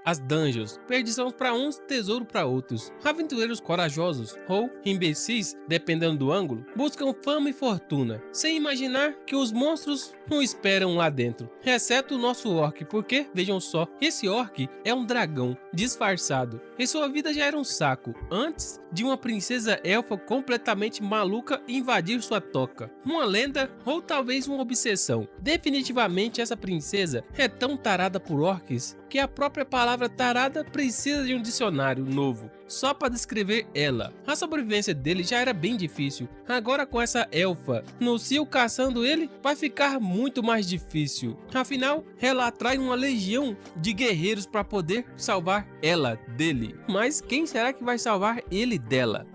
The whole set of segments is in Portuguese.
As dungeons, perdição para uns, tesouro para outros. Aventureiros corajosos, ou imbecis, dependendo do ângulo, buscam fama e fortuna, sem imaginar que os monstros não esperam lá dentro. Exceto o nosso orc, porque, vejam só, esse orc é um dragão disfarçado. E sua vida já era um saco, antes de uma princesa elfa completamente maluca invadir sua toca. Uma lenda ou talvez uma obsessão. Definitivamente essa princesa é tão tarada por orcs que a própria palavra tarada precisa de um dicionário novo, só para descrever ela. A sobrevivência dele já era bem difícil, agora com essa elfa no cio caçando ele, vai ficar muito mais difícil. Afinal, ela atrai uma legião de guerreiros para poder salvar ela dele. Mas quem será que vai salvar ele dela?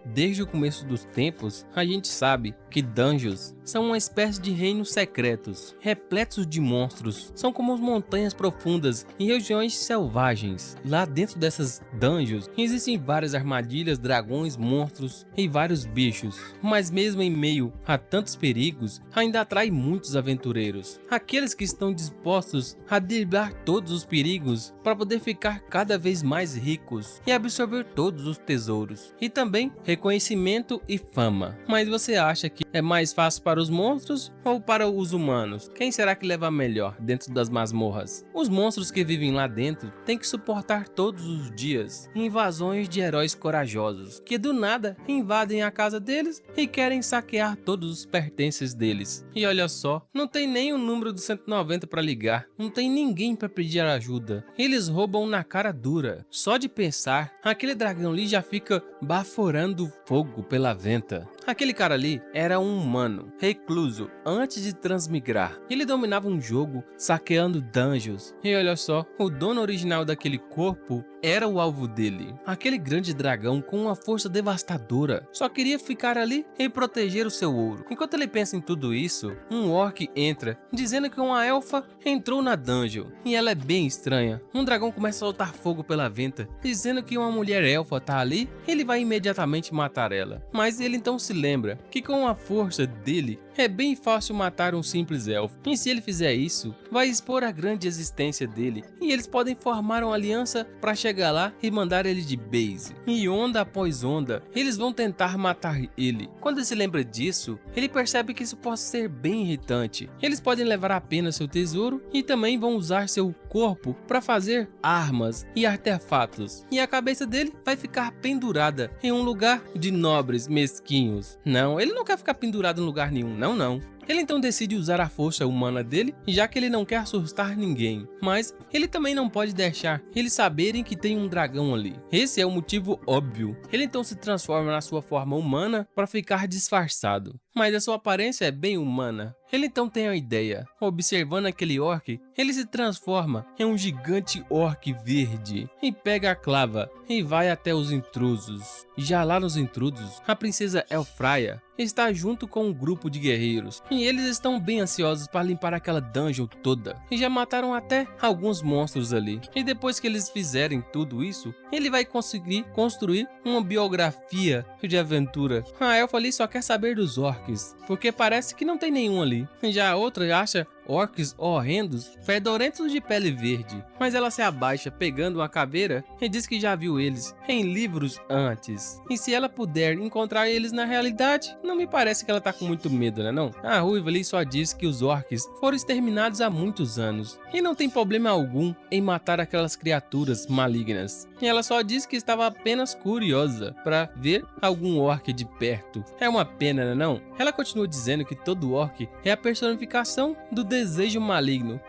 Desde o começo dos tempos, a gente sabe que dungeons são uma espécie de reinos secretos, repletos de monstros. São como as montanhas profundas e regiões selvagens. Lá dentro dessas dungeons existem várias armadilhas, dragões, monstros e vários bichos. Mas mesmo em meio a tantos perigos, ainda atrai muitos aventureiros. Aqueles que estão dispostos a driblar todos os perigos para poder ficar cada vez mais ricos e absorver todos os tesouros. E também reconhecimento e fama. Mas você acha que é mais fácil para os monstros ou para os humanos? Quem será que leva melhor dentro das masmorras? Os monstros que vivem lá dentro têm que suportar todos os dias invasões de heróis corajosos que do nada invadem a casa deles e querem saquear todos os pertences deles. E olha só, não tem nem o número do 190 para ligar, não tem ninguém para pedir ajuda. Eles roubam na cara dura. Só de pensar, aquele dragão ali já fica baforando fogo pela venta. Aquele cara ali era um humano, recluso, antes de transmigrar. Ele dominava um jogo, saqueando dungeons. E olha só, o dono original daquele corpo era o alvo dele. Aquele grande dragão com uma força devastadora. Só queria ficar ali e proteger o seu ouro. Enquanto ele pensa em tudo isso, um orc entra, dizendo que uma elfa entrou na dungeon. E ela é bem estranha. Um dragão começa a soltar fogo pela venta, dizendo que uma mulher elfa tá ali. Ele vai imediatamente matar ela. Mas ele então se lembra que com a força dele é bem fácil matar um simples elfo. E se ele fizer isso, vai expor a grande existência dele. E eles podem formar uma aliança para chegar lá e mandar ele de base. E onda após onda, eles vão tentar matar ele. Quando ele se lembra disso, ele percebe que isso pode ser bem irritante. Eles podem levar apenas seu tesouro e também vão usar seu corpo para fazer armas e artefatos. E a cabeça dele vai ficar pendurada em um lugar de nobres mesquinhos. Não, ele não quer ficar pendurado em lugar nenhum, não. Ele então decide usar a força humana dele, já que ele não quer assustar ninguém. Mas ele também não pode deixar eles saberem que tem um dragão ali. Esse é o motivo óbvio. Ele então se transforma na sua forma humana para ficar disfarçado. Mas a sua aparência é bem humana. Ele então tem a ideia. Observando aquele orc, ele se transforma em um gigante orc verde e pega a clava e vai até os intrusos. Já lá nos intrusos, a princesa Elfraia está junto com um grupo de guerreiros e eles estão bem ansiosos para limpar aquela dungeon toda e já mataram até alguns monstros ali. E depois que eles fizerem tudo isso, ele vai conseguir construir uma biografia de aventura. A elfa ali só quer saber dos orcs, porque parece que não tem nenhum ali. Já a outra acha orcs horrendos, fedorentos de pele verde, mas ela se abaixa pegando uma caveira e diz que já viu eles em livros antes. E se ela puder encontrar eles na realidade, não me parece que ela tá com muito medo, né não? A ruiva ali só diz que os orcs foram exterminados há muitos anos e não tem problema algum em matar aquelas criaturas malignas. E ela só diz que estava apenas curiosa para ver algum orc de perto. É uma pena, né não? Ela continua dizendo que todo orc é a personificação do desejo maligno,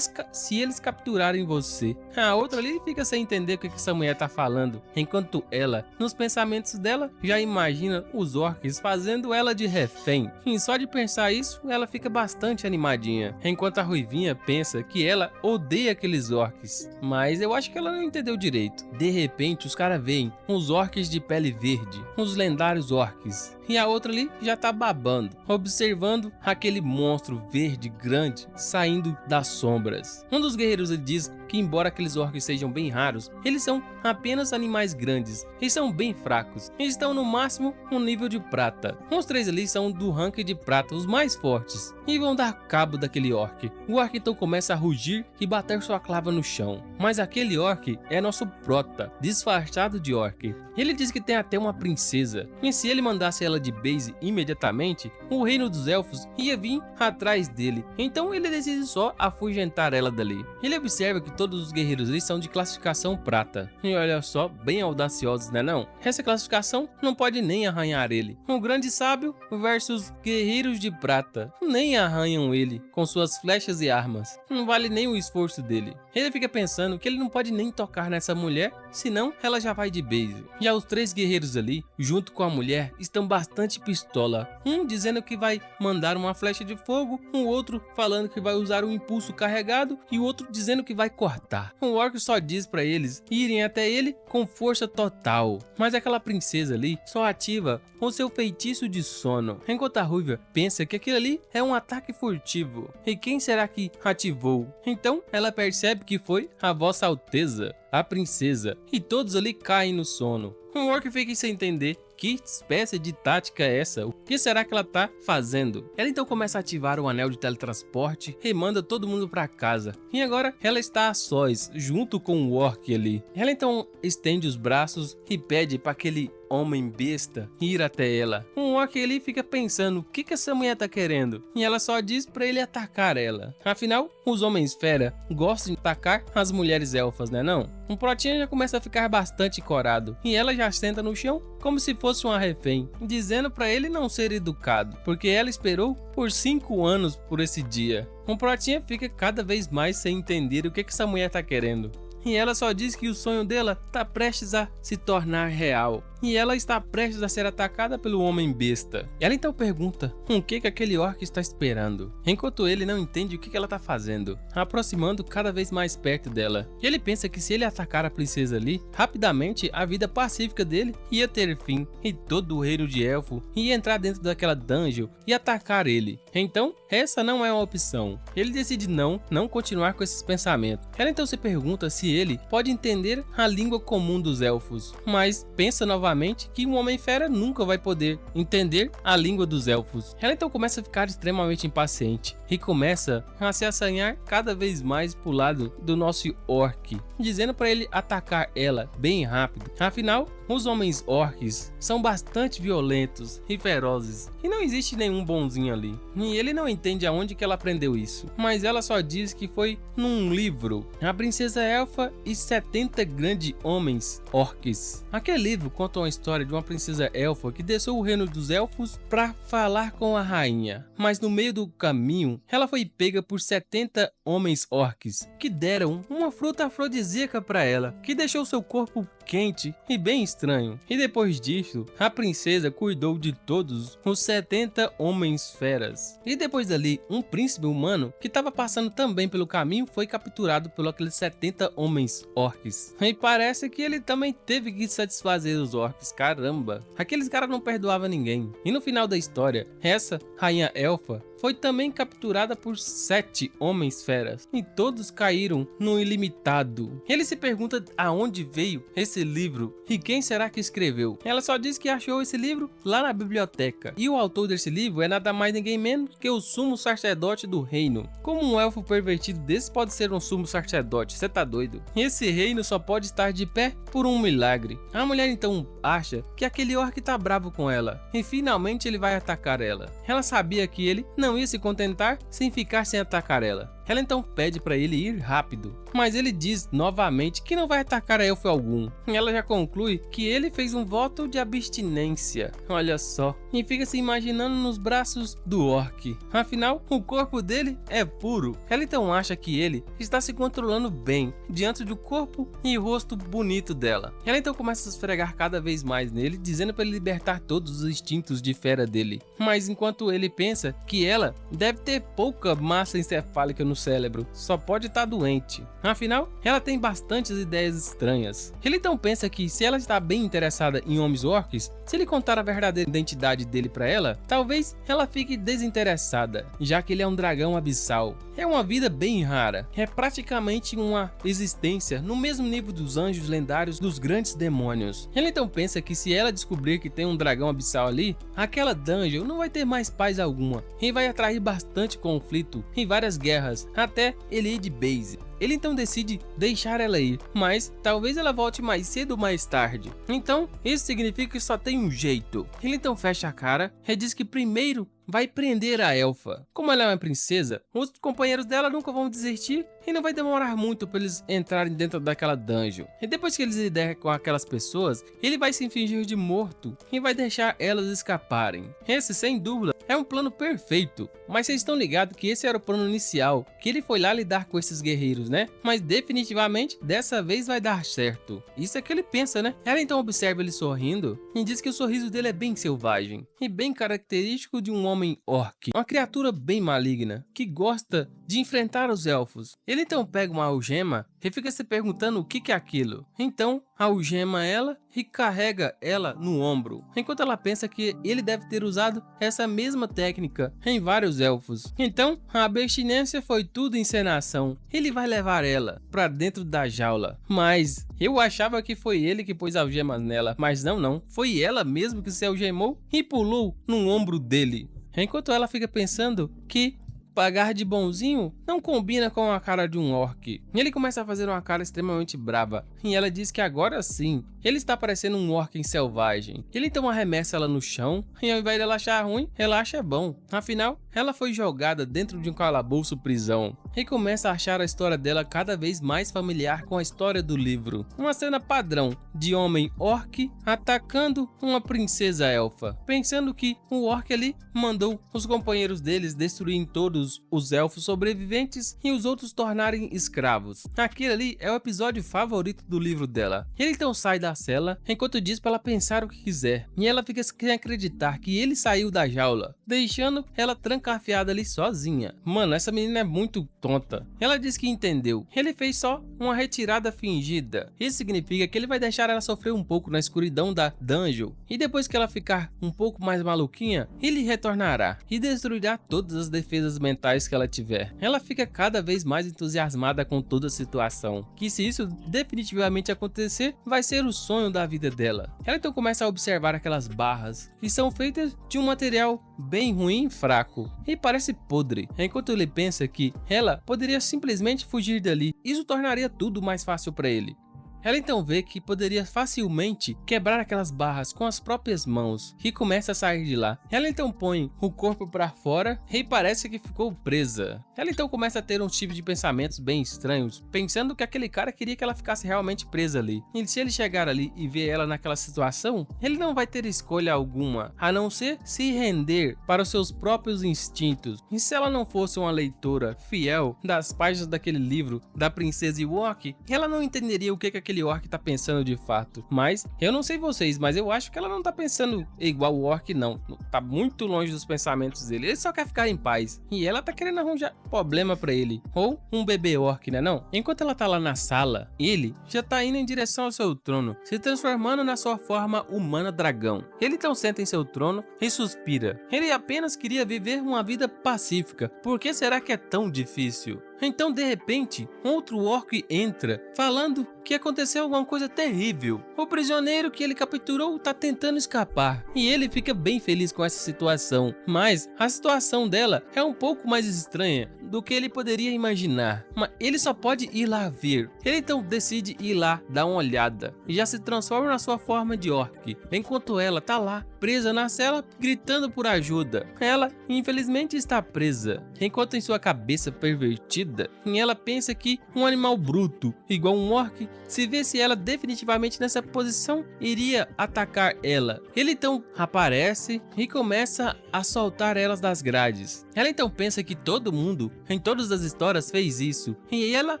se eles capturarem você. A outra ali fica sem entender o que essa mulher tá falando, enquanto ela, nos pensamentos dela, já imagina os orcs fazendo ela de refém. E só de pensar isso, ela fica bastante animadinha, enquanto a ruivinha pensa que ela odeia aqueles orcs. Mas eu acho que ela não entendeu direito. De repente, os caras veem uns orcs de pele verde, uns lendários orcs. e a outra ali já tá babando, observando aquele monstro verde grande saindo das sombras. Um dos guerreiros ele diz que embora aqueles orcs sejam bem raros, eles são apenas animais grandes e são bem fracos, e estão no máximo um nível de prata. Os 3 ali são do rank de prata, os mais fortes, e vão dar cabo daquele orc. O orc então começa a rugir e bater sua clava no chão, mas aquele orc é nosso prota, disfarçado de orc. Ele diz que tem até uma princesa, e se ele mandasse ela de base imediatamente, o reino dos elfos ia vir atrás dele, então ele decide só afugentar ela dali. Ele observa que todos os guerreiros ali são de classificação prata, e olha só, bem audaciosos, né não? Essa classificação não pode nem arranhar ele. O grande sábio versus guerreiros de prata, nem arranham ele com suas flechas e armas, não vale nem o esforço dele. Ele fica pensando que ele não pode nem tocar nessa mulher, senão ela já vai de base. Já os 3 guerreiros ali, junto com a mulher, estão bastante pistola, um dizendo que vai mandar uma flecha de fogo, o outro falando que vai usar um impulso carregado e o outro dizendo que vai cortar. O orc só diz para eles irem até ele com força total, mas aquela princesa ali só ativa o seu feitiço de sono, enquanto a ruiva pensa que aquilo ali é um ataque furtivo. E quem será que ativou? Então ela percebe que foi a Vossa Alteza, a princesa, e todos ali caem no sono. O orc fica sem entender que espécie de tática é essa? O que será que ela tá fazendo? Ela então começa a ativar o anel de teletransporte e manda todo mundo para casa. E agora ela está a sós, junto com o orc ali. Ela então estende os braços e pede para aquele homem besta ir até ela. O orc ali fica pensando o que essa mulher tá querendo, e ela só diz para ele atacar ela. Afinal, os homens fera gostam de atacar as mulheres elfas, né não? O protinha já começa a ficar bastante corado, e ela já senta no chão como se fosse uma refém, dizendo para ele não ser educado, porque ela esperou por 5 anos por esse dia. O protinha fica cada vez mais sem entender o que essa mulher tá querendo. E ela só diz que o sonho dela tá prestes a se tornar real, e ela está prestes a ser atacada pelo homem besta. Ela então pergunta o que aquele orc está esperando, enquanto ele não entende o que ela está fazendo, aproximando cada vez mais perto dela. E ele pensa que se ele atacar a princesa ali, rapidamente a vida pacífica dele ia ter fim, e todo o reino de elfo ia entrar dentro daquela dungeon e atacar ele. Então, essa não é uma opção. Ele decide não continuar com esses pensamentos. Ela então se pergunta se ele pode entender a língua comum dos elfos, mas pensa novamente que um homem fera nunca vai poder entender a língua dos elfos. Ela então começa a ficar extremamente impaciente e começa a se assanhar cada vez mais pro lado do nosso orc, dizendo para ele atacar ela bem rápido. Afinal, os homens orcs são bastante violentos e ferozes, e não existe nenhum bonzinho ali. E ele não entende aonde que ela aprendeu isso, mas ela só diz que foi num livro, A Princesa Elfa e 70 Grandes Homens Orcs. Aquele livro conta uma história de uma princesa elfa que deixou o reino dos elfos para falar com a rainha, mas no meio do caminho ela foi pega por 70 homens orcs que deram uma fruta afrodisíaca para ela, que deixou seu corpo quente e bem estranho. E depois disso, a princesa cuidou de todos os 70 homens feras. E depois dali, um príncipe humano que estava passando também pelo caminho foi capturado por aqueles 70 homens orcs. E parece que ele também teve que satisfazer os orcs. Caramba, aqueles caras não perdoavam ninguém. E no final da história, essa rainha elfa foi também capturada por 7 homens feras, e todos caíram no ilimitado. Ele se pergunta aonde veio esse livro e quem será que escreveu. Ela só diz que achou esse livro lá na biblioteca, e o autor desse livro é nada mais ninguém menos que o sumo sacerdote do reino. Como um elfo pervertido desse pode ser um sumo sacerdote? Você tá doido? Esse reino só pode estar de pé por um milagre. A mulher então acha que aquele orc tá bravo com ela, e finalmente ele vai atacar ela. Ela sabia que ele não ia se contentar sem ficar sem atacar ela. Ela então pede para ele ir rápido, mas ele diz novamente que não vai atacar elfo algum. Ela já conclui que ele fez um voto de abstinência, olha só, e fica se imaginando nos braços do orc. Afinal, o corpo dele é puro. Ela então acha que ele está se controlando bem diante do corpo e rosto bonito dela. Ela então começa a esfregar cada vez mais nele, dizendo para ele libertar todos os instintos de fera dele. Mas enquanto ele pensa que ela deve ter pouca massa encefálica no no cérebro, só pode estar doente. Afinal, ela tem bastantes ideias estranhas. Ele então pensa que se ela está bem interessada em homens orcs, se ele contar a verdadeira identidade dele para ela, talvez ela fique desinteressada, já que ele é um dragão abissal. É uma vida bem rara, é praticamente uma existência no mesmo nível dos anjos lendários dos grandes demônios. Ele então pensa que se ela descobrir que tem um dragão abissal ali, aquela dungeon não vai ter mais paz alguma e vai atrair bastante conflito e várias guerras, até ele ir de base. Ele então decide deixar ela ir, mas talvez ela volte mais cedo ou mais tarde. Então, isso significa que só tem um jeito. Ele então fecha a cara e diz que primeiro vai prender a elfa. Como ela é uma princesa, os companheiros dela nunca vão desistir e não vai demorar muito para eles entrarem dentro daquela dungeon. E depois que eles liderem com aquelas pessoas, ele vai se fingir de morto e vai deixar elas escaparem. Esse, sem dúvida, é um plano perfeito. Mas vocês estão ligados que esse era o plano inicial, que ele foi lá lidar com esses guerreiros, né? Mas definitivamente, dessa vez vai dar certo. Isso é que ele pensa, né? Ela então observa ele sorrindo e diz que o sorriso dele é bem selvagem e bem característico de um homem orc, uma criatura bem maligna, que gosta de enfrentar os elfos. Ele então pega uma algema e fica se perguntando o que é aquilo. Então, algema ela e carrega ela no ombro, enquanto ela pensa que ele deve ter usado essa mesma técnica em vários elfos. Então, a abstinência foi tudo encenação. Ele vai levar ela para dentro da jaula, mas eu achava que foi ele que pôs algemas nela, mas não, foi ela mesmo que se algemou e pulou no ombro dele. Enquanto ela fica pensando que pagar de bonzinho não combina com a cara de um orc. Ele começa a fazer uma cara extremamente brava e ela diz que agora sim, ele está parecendo um orc selvagem. Ele então arremessa ela no chão e ao invés dela achar ruim, ela acha bom. Afinal, ela foi jogada dentro de um calabouço prisão e começa a achar a história dela cada vez mais familiar com a história do livro. Uma cena padrão de homem orc atacando uma princesa elfa, pensando que o orc ali mandou os companheiros deles destruírem todos os elfos sobreviventes e os outros tornarem escravos. Aquele ali é o episódio favorito do livro dela. Ele então sai da cela enquanto diz para ela pensar o que quiser e ela fica sem acreditar que ele saiu da jaula, deixando ela trancafiada ali sozinha. Mano, essa menina é muito tonta. Ela diz que entendeu. Ele fez só uma retirada fingida. Isso significa que ele vai deixar ela sofrer um pouco na escuridão da dungeon e depois que ela ficar um pouco mais maluquinha, ele retornará e destruirá todas as defesas mentais que ela tiver. Ela fica cada vez mais entusiasmada com toda a situação, que se isso definitivamente acontecer, vai ser o sonho da vida dela. Ela então começa a observar aquelas barras, que são feitas de um material bem ruim e fraco, e parece podre, enquanto ele pensa que ela poderia simplesmente fugir dali. Isso tornaria tudo mais fácil para ele. Ela então vê que poderia facilmente quebrar aquelas barras com as próprias mãos e começa a sair de lá. Ela então põe o corpo para fora e parece que ficou presa. Ela então começa a ter um tipo de pensamentos bem estranhos, pensando que aquele cara queria que ela ficasse realmente presa ali. E se ele chegar ali e ver ela naquela situação, ele não vai ter escolha alguma, a não ser se render para os seus próprios instintos. E se ela não fosse uma leitora fiel das páginas daquele livro da Princesa Ewok, ela não entenderia o que aquele orc tá pensando de fato. Mas eu não sei vocês, mas eu acho que ela não tá pensando igual o orc, não. Tá muito longe dos pensamentos dele. Ele só quer ficar em paz e ela tá querendo arranjar problema pra ele, ou um bebê orc, né não? Enquanto ela tá lá na sala, ele já tá indo em direção ao seu trono, se transformando na sua forma humana dragão. Ele então senta em seu trono e suspira. Ele apenas queria viver uma vida pacífica. Por que será que é tão difícil? Então, de repente, outro orc entra, falando que aconteceu alguma coisa terrível. O prisioneiro que ele capturou está tentando escapar, e ele fica bem feliz com essa situação. Mas a situação dela é um pouco mais estranha do que ele poderia imaginar. Mas ele só pode ir lá ver. Ele então decide ir lá dar uma olhada, e já se transforma na sua forma de orc, enquanto ela tá lá, presa na cela, gritando por ajuda. Ela, infelizmente, está presa, enquanto em sua cabeça pervertida, e ela pensa que um animal bruto, igual um orc, se visse ela definitivamente nessa posição, iria atacar ela. Ele então aparece e começa a soltar elas das grades. Ela então pensa que todo mundo, em todas as histórias, fez isso, e ela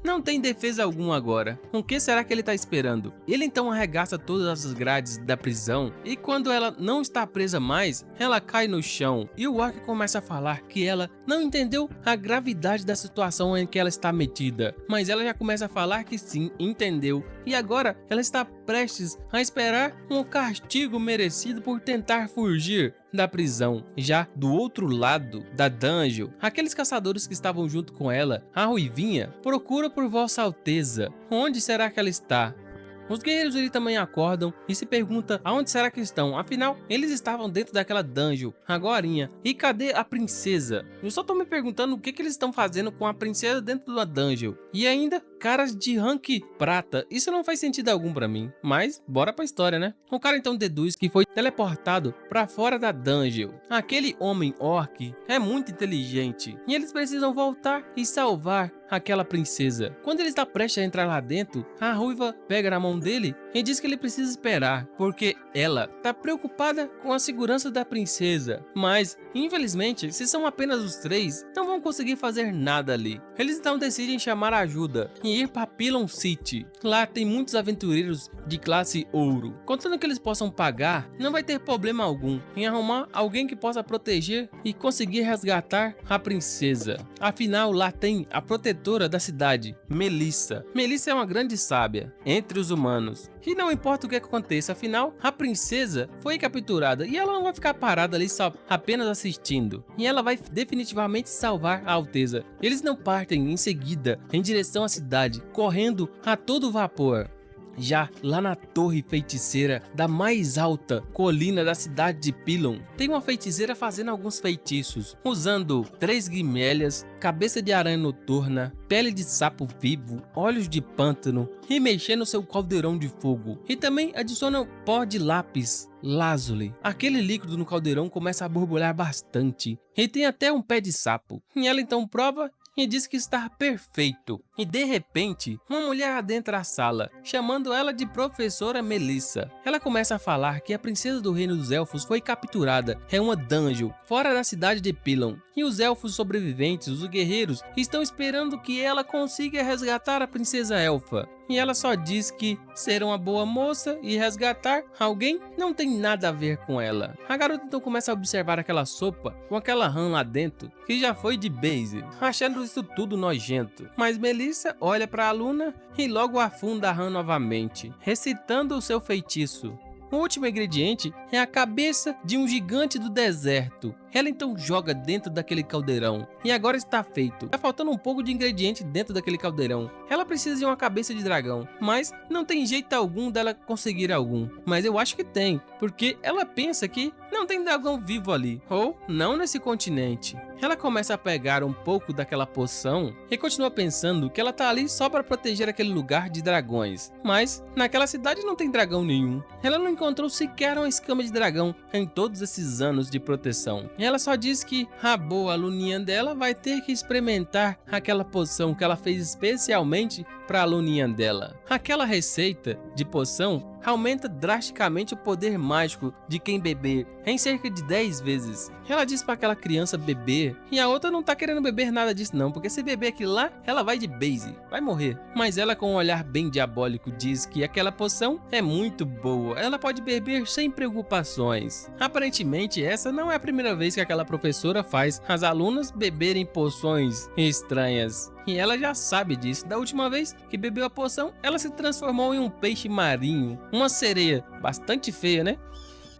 não tem defesa alguma agora. O que será que ele está esperando? Ele então arregaça todas as grades da prisão, e quando ela não não está presa mais, ela cai no chão e o orc começa a falar que ela não entendeu a gravidade da situação em que ela está metida, mas ela já começa a falar que sim, entendeu, e agora ela está prestes a esperar um castigo merecido por tentar fugir da prisão. Já do outro lado da dungeon, aqueles caçadores que estavam junto com ela, a Ruivinha, procura por Vossa Alteza. Onde será que ela está? Os guerreiros ali também acordam e se perguntam aonde será que estão, afinal eles estavam dentro daquela dungeon agorinha. E cadê a princesa? Eu só tô me perguntando o que eles estão fazendo com a princesa dentro da dungeon. E ainda caras de rank prata, isso não faz sentido algum pra mim, mas bora pra história, né? O cara então deduz que foi teleportado pra fora da dungeon. Aquele homem orc é muito inteligente e eles precisam voltar e salvar aquela princesa. Quando ele está prestes a entrar lá dentro, a Ruiva pega na mão dele e diz que ele precisa esperar, porque ela está preocupada com a segurança da princesa. Mas, infelizmente, se são apenas os três, não vão conseguir fazer nada ali. Eles então decidem chamar ajuda e ir para Pilon City. Lá tem muitos aventureiros de classe ouro. Contando que eles possam pagar, não vai ter problema algum em arrumar alguém que possa proteger e conseguir resgatar a princesa. Afinal, lá tem a protetora da cidade, Melissa. Melissa é uma grande sábia entre os humanos. E não importa o que aconteça, afinal, a princesa foi capturada e ela não vai ficar parada ali só apenas assistindo. E ela vai definitivamente salvar a Alteza. Eles não partem em seguida em direção à cidade, correndo a todo vapor. Já lá na torre feiticeira da mais alta colina da cidade de Pilon, tem uma feiticeira fazendo alguns feitiços, usando 3 guimélias, cabeça de aranha noturna, pele de sapo vivo, olhos de pântano e mexendo seu caldeirão de fogo. E também adiciona pó de lápis lazuli. Aquele líquido no caldeirão começa a borbulhar bastante e tem até um pé de sapo. E ela então prova e diz que está perfeito. E de repente, uma mulher adentra a sala, chamando ela de Professora Melissa. Ela começa a falar que a princesa do reino dos elfos foi capturada em uma dungeon fora da cidade de Pilon. E os elfos sobreviventes, os guerreiros, estão esperando que ela consiga resgatar a princesa elfa. E ela só diz que ser uma boa moça e resgatar alguém não tem nada a ver com ela. A garota então começa a observar aquela sopa com aquela rã lá dentro, que já foi de base, achando isso tudo nojento. Mas Melissa olha para a aluna e logo afunda a rã novamente, recitando o seu feitiço. O último ingrediente é a cabeça de um gigante do deserto. Ela então joga dentro daquele caldeirão. E agora está feito. Tá faltando um pouco de ingrediente dentro daquele caldeirão. Ela precisa de uma cabeça de dragão, mas não tem jeito algum dela conseguir algum. Mas eu acho que tem, porque ela pensa que não tem dragão vivo ali, ou não nesse continente. Ela começa a pegar um pouco daquela poção e continua pensando que ela tá ali só para proteger aquele lugar de dragões. Mas naquela cidade não tem dragão nenhum. Ela não encontrou sequer uma escama de dragão em todos esses anos de proteção. E ela só diz que a boa aluninha dela vai ter que experimentar aquela poção que ela fez especialmente para a aluninha dela. Aquela receita de poção aumenta drasticamente o poder mágico de quem beber em cerca de 10 vezes. Ela diz para aquela criança beber e a outra não tá querendo beber nada disso não, porque se beber aquilo lá, ela vai de base, vai morrer. Mas ela com um olhar bem diabólico diz que aquela poção é muito boa, ela pode beber sem preocupações. Aparentemente essa não é a primeira vez que aquela professora faz as alunas beberem poções estranhas. E ela já sabe disso. Da última vez que bebeu a poção, ela se transformou em um peixe marinho. Uma sereia bastante feia, né?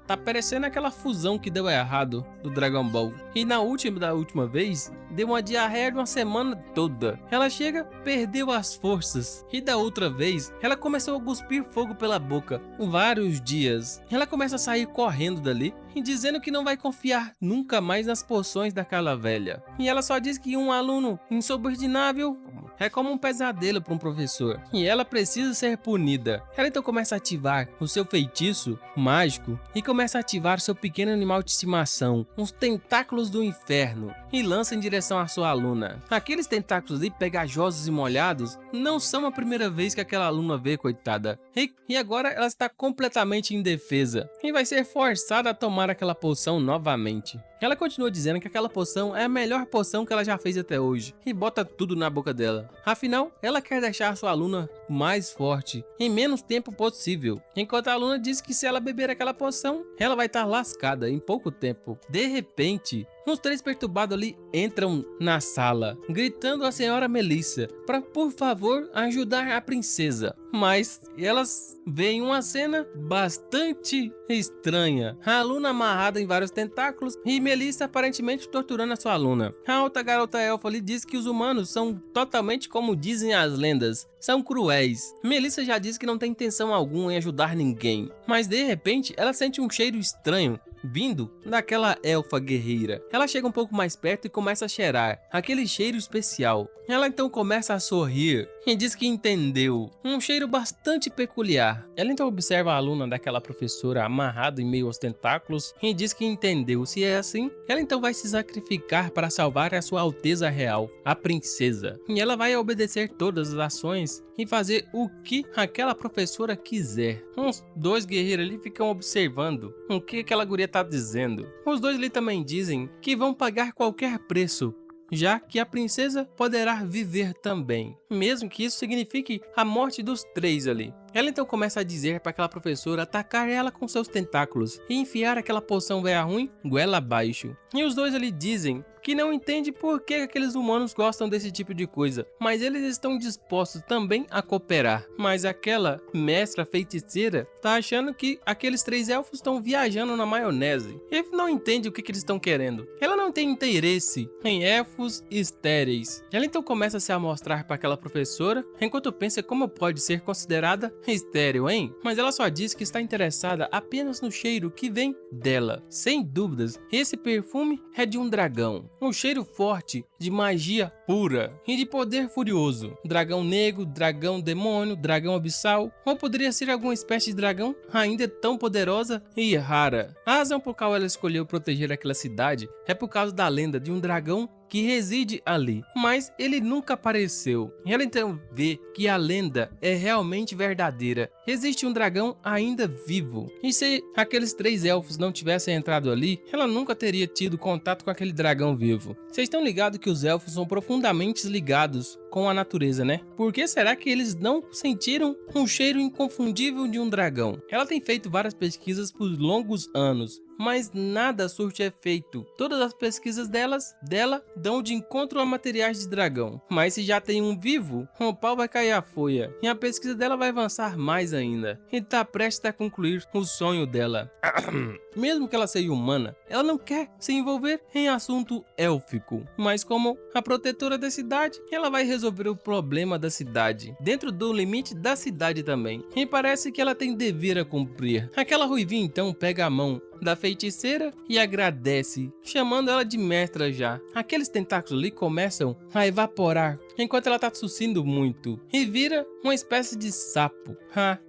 Tá parecendo aquela fusão que deu errado do Dragon Ball. E da última vez, deu uma diarreia de uma semana toda. Ela chega, perdeu as forças. E da outra vez, ela começou a cuspir fogo pela boca. Vários dias. Ela começa a sair correndo dali e dizendo que não vai confiar nunca mais nas poções daquela velha. E ela só diz que um aluno insubordinável é como um pesadelo para um professor. E ela precisa ser punida. Ela então começa a ativar o seu feitiço mágico e começa a ativar seu pequeno animal de estimação, uns tentáculos do inferno, e lança em direção à sua aluna. Aqueles tentáculos ali pegajosos e molhados não são a primeira vez que aquela aluna vê, coitada. E agora ela está completamente indefesa e vai ser forçada a tomar aquela poção novamente. Ela continua dizendo que aquela poção é a melhor poção que ela já fez até hoje e bota tudo na boca dela. Afinal, ela quer deixar sua aluna mais forte em menos tempo possível, enquanto a aluna diz que se ela beber aquela poção, ela vai estar lascada em pouco tempo. De repente, uns três perturbados ali entram na sala, gritando a senhora Melissa para, por favor, ajudar a princesa. Mas elas veem uma cena bastante estranha. A aluna amarrada em vários tentáculos e Melissa aparentemente torturando a sua aluna. A outra garota elfa ali diz que os humanos são totalmente como dizem as lendas, são cruéis. Melissa já diz que não tem intenção alguma em ajudar ninguém, mas de repente ela sente um cheiro estranho vindo daquela elfa guerreira. Ela chega um pouco mais perto e começa a cheirar aquele cheiro especial. Ela então começa a sorrir e diz que entendeu, um cheiro bastante peculiar. Ela então observa a aluna daquela professora amarrada em meio aos tentáculos e diz que entendeu. Se é assim, ela então vai se sacrificar para salvar a sua alteza real, a princesa. E ela vai obedecer todas as ações e fazer o que aquela professora quiser. Uns dois guerreiros ali ficam observando o que aquela guria tá dizendo. Os dois ali também dizem que vão pagar qualquer preço, já que a princesa poderá viver também, mesmo que isso signifique a morte dos três ali. Ela então começa a dizer para aquela professora atacar ela com seus tentáculos e enfiar aquela poção velha ruim goela abaixo. E os dois ali dizem que não entende por que aqueles humanos gostam desse tipo de coisa, mas eles estão dispostos também a cooperar. Mas aquela mestra feiticeira tá achando que aqueles três elfos estão viajando na maionese. Ele não entende o que eles estão querendo. Ela não tem interesse em elfos estéreis. Ela então começa a se amostrar para aquela professora, enquanto pensa como pode ser considerada estéril, hein? Mas ela só diz que está interessada apenas no cheiro que vem dela. Sem dúvidas, esse perfume é de um dragão. Um cheiro forte de magia pura e de poder furioso. Dragão negro, dragão demônio, dragão abissal, ou poderia ser alguma espécie de dragão ainda tão poderosa e rara. A razão por qual ela escolheu proteger aquela cidade é por causa da lenda de um dragão que reside ali, mas ele nunca apareceu. Ela então vê que a lenda é realmente verdadeira. Existe um dragão ainda vivo. E se aqueles três elfos não tivessem entrado ali, ela nunca teria tido contato com aquele dragão vivo. Vocês estão ligados que os elfos são profundamente ligados com a natureza, né? Por que será que eles não sentiram um cheiro inconfundível de um dragão? Ela tem feito várias pesquisas por longos anos, mas nada surte efeito. Todas as pesquisas dela dão de encontro a materiais de dragão. Mas se já tem um vivo, o pau vai cair a folha. E a pesquisa dela vai avançar mais ainda. E tá prestes a concluir o sonho dela. Mesmo que ela seja humana, ela não quer se envolver em assunto élfico. Mas como a protetora da cidade, ela vai resolver o problema da cidade, dentro do limite da cidade também. E parece que ela tem dever a cumprir. Aquela ruivinha então pega a mão da feiticeira e agradece, chamando ela de mestra já. Aqueles tentáculos ali começam a evaporar, enquanto ela tá tossindo muito, e vira uma espécie de sapo.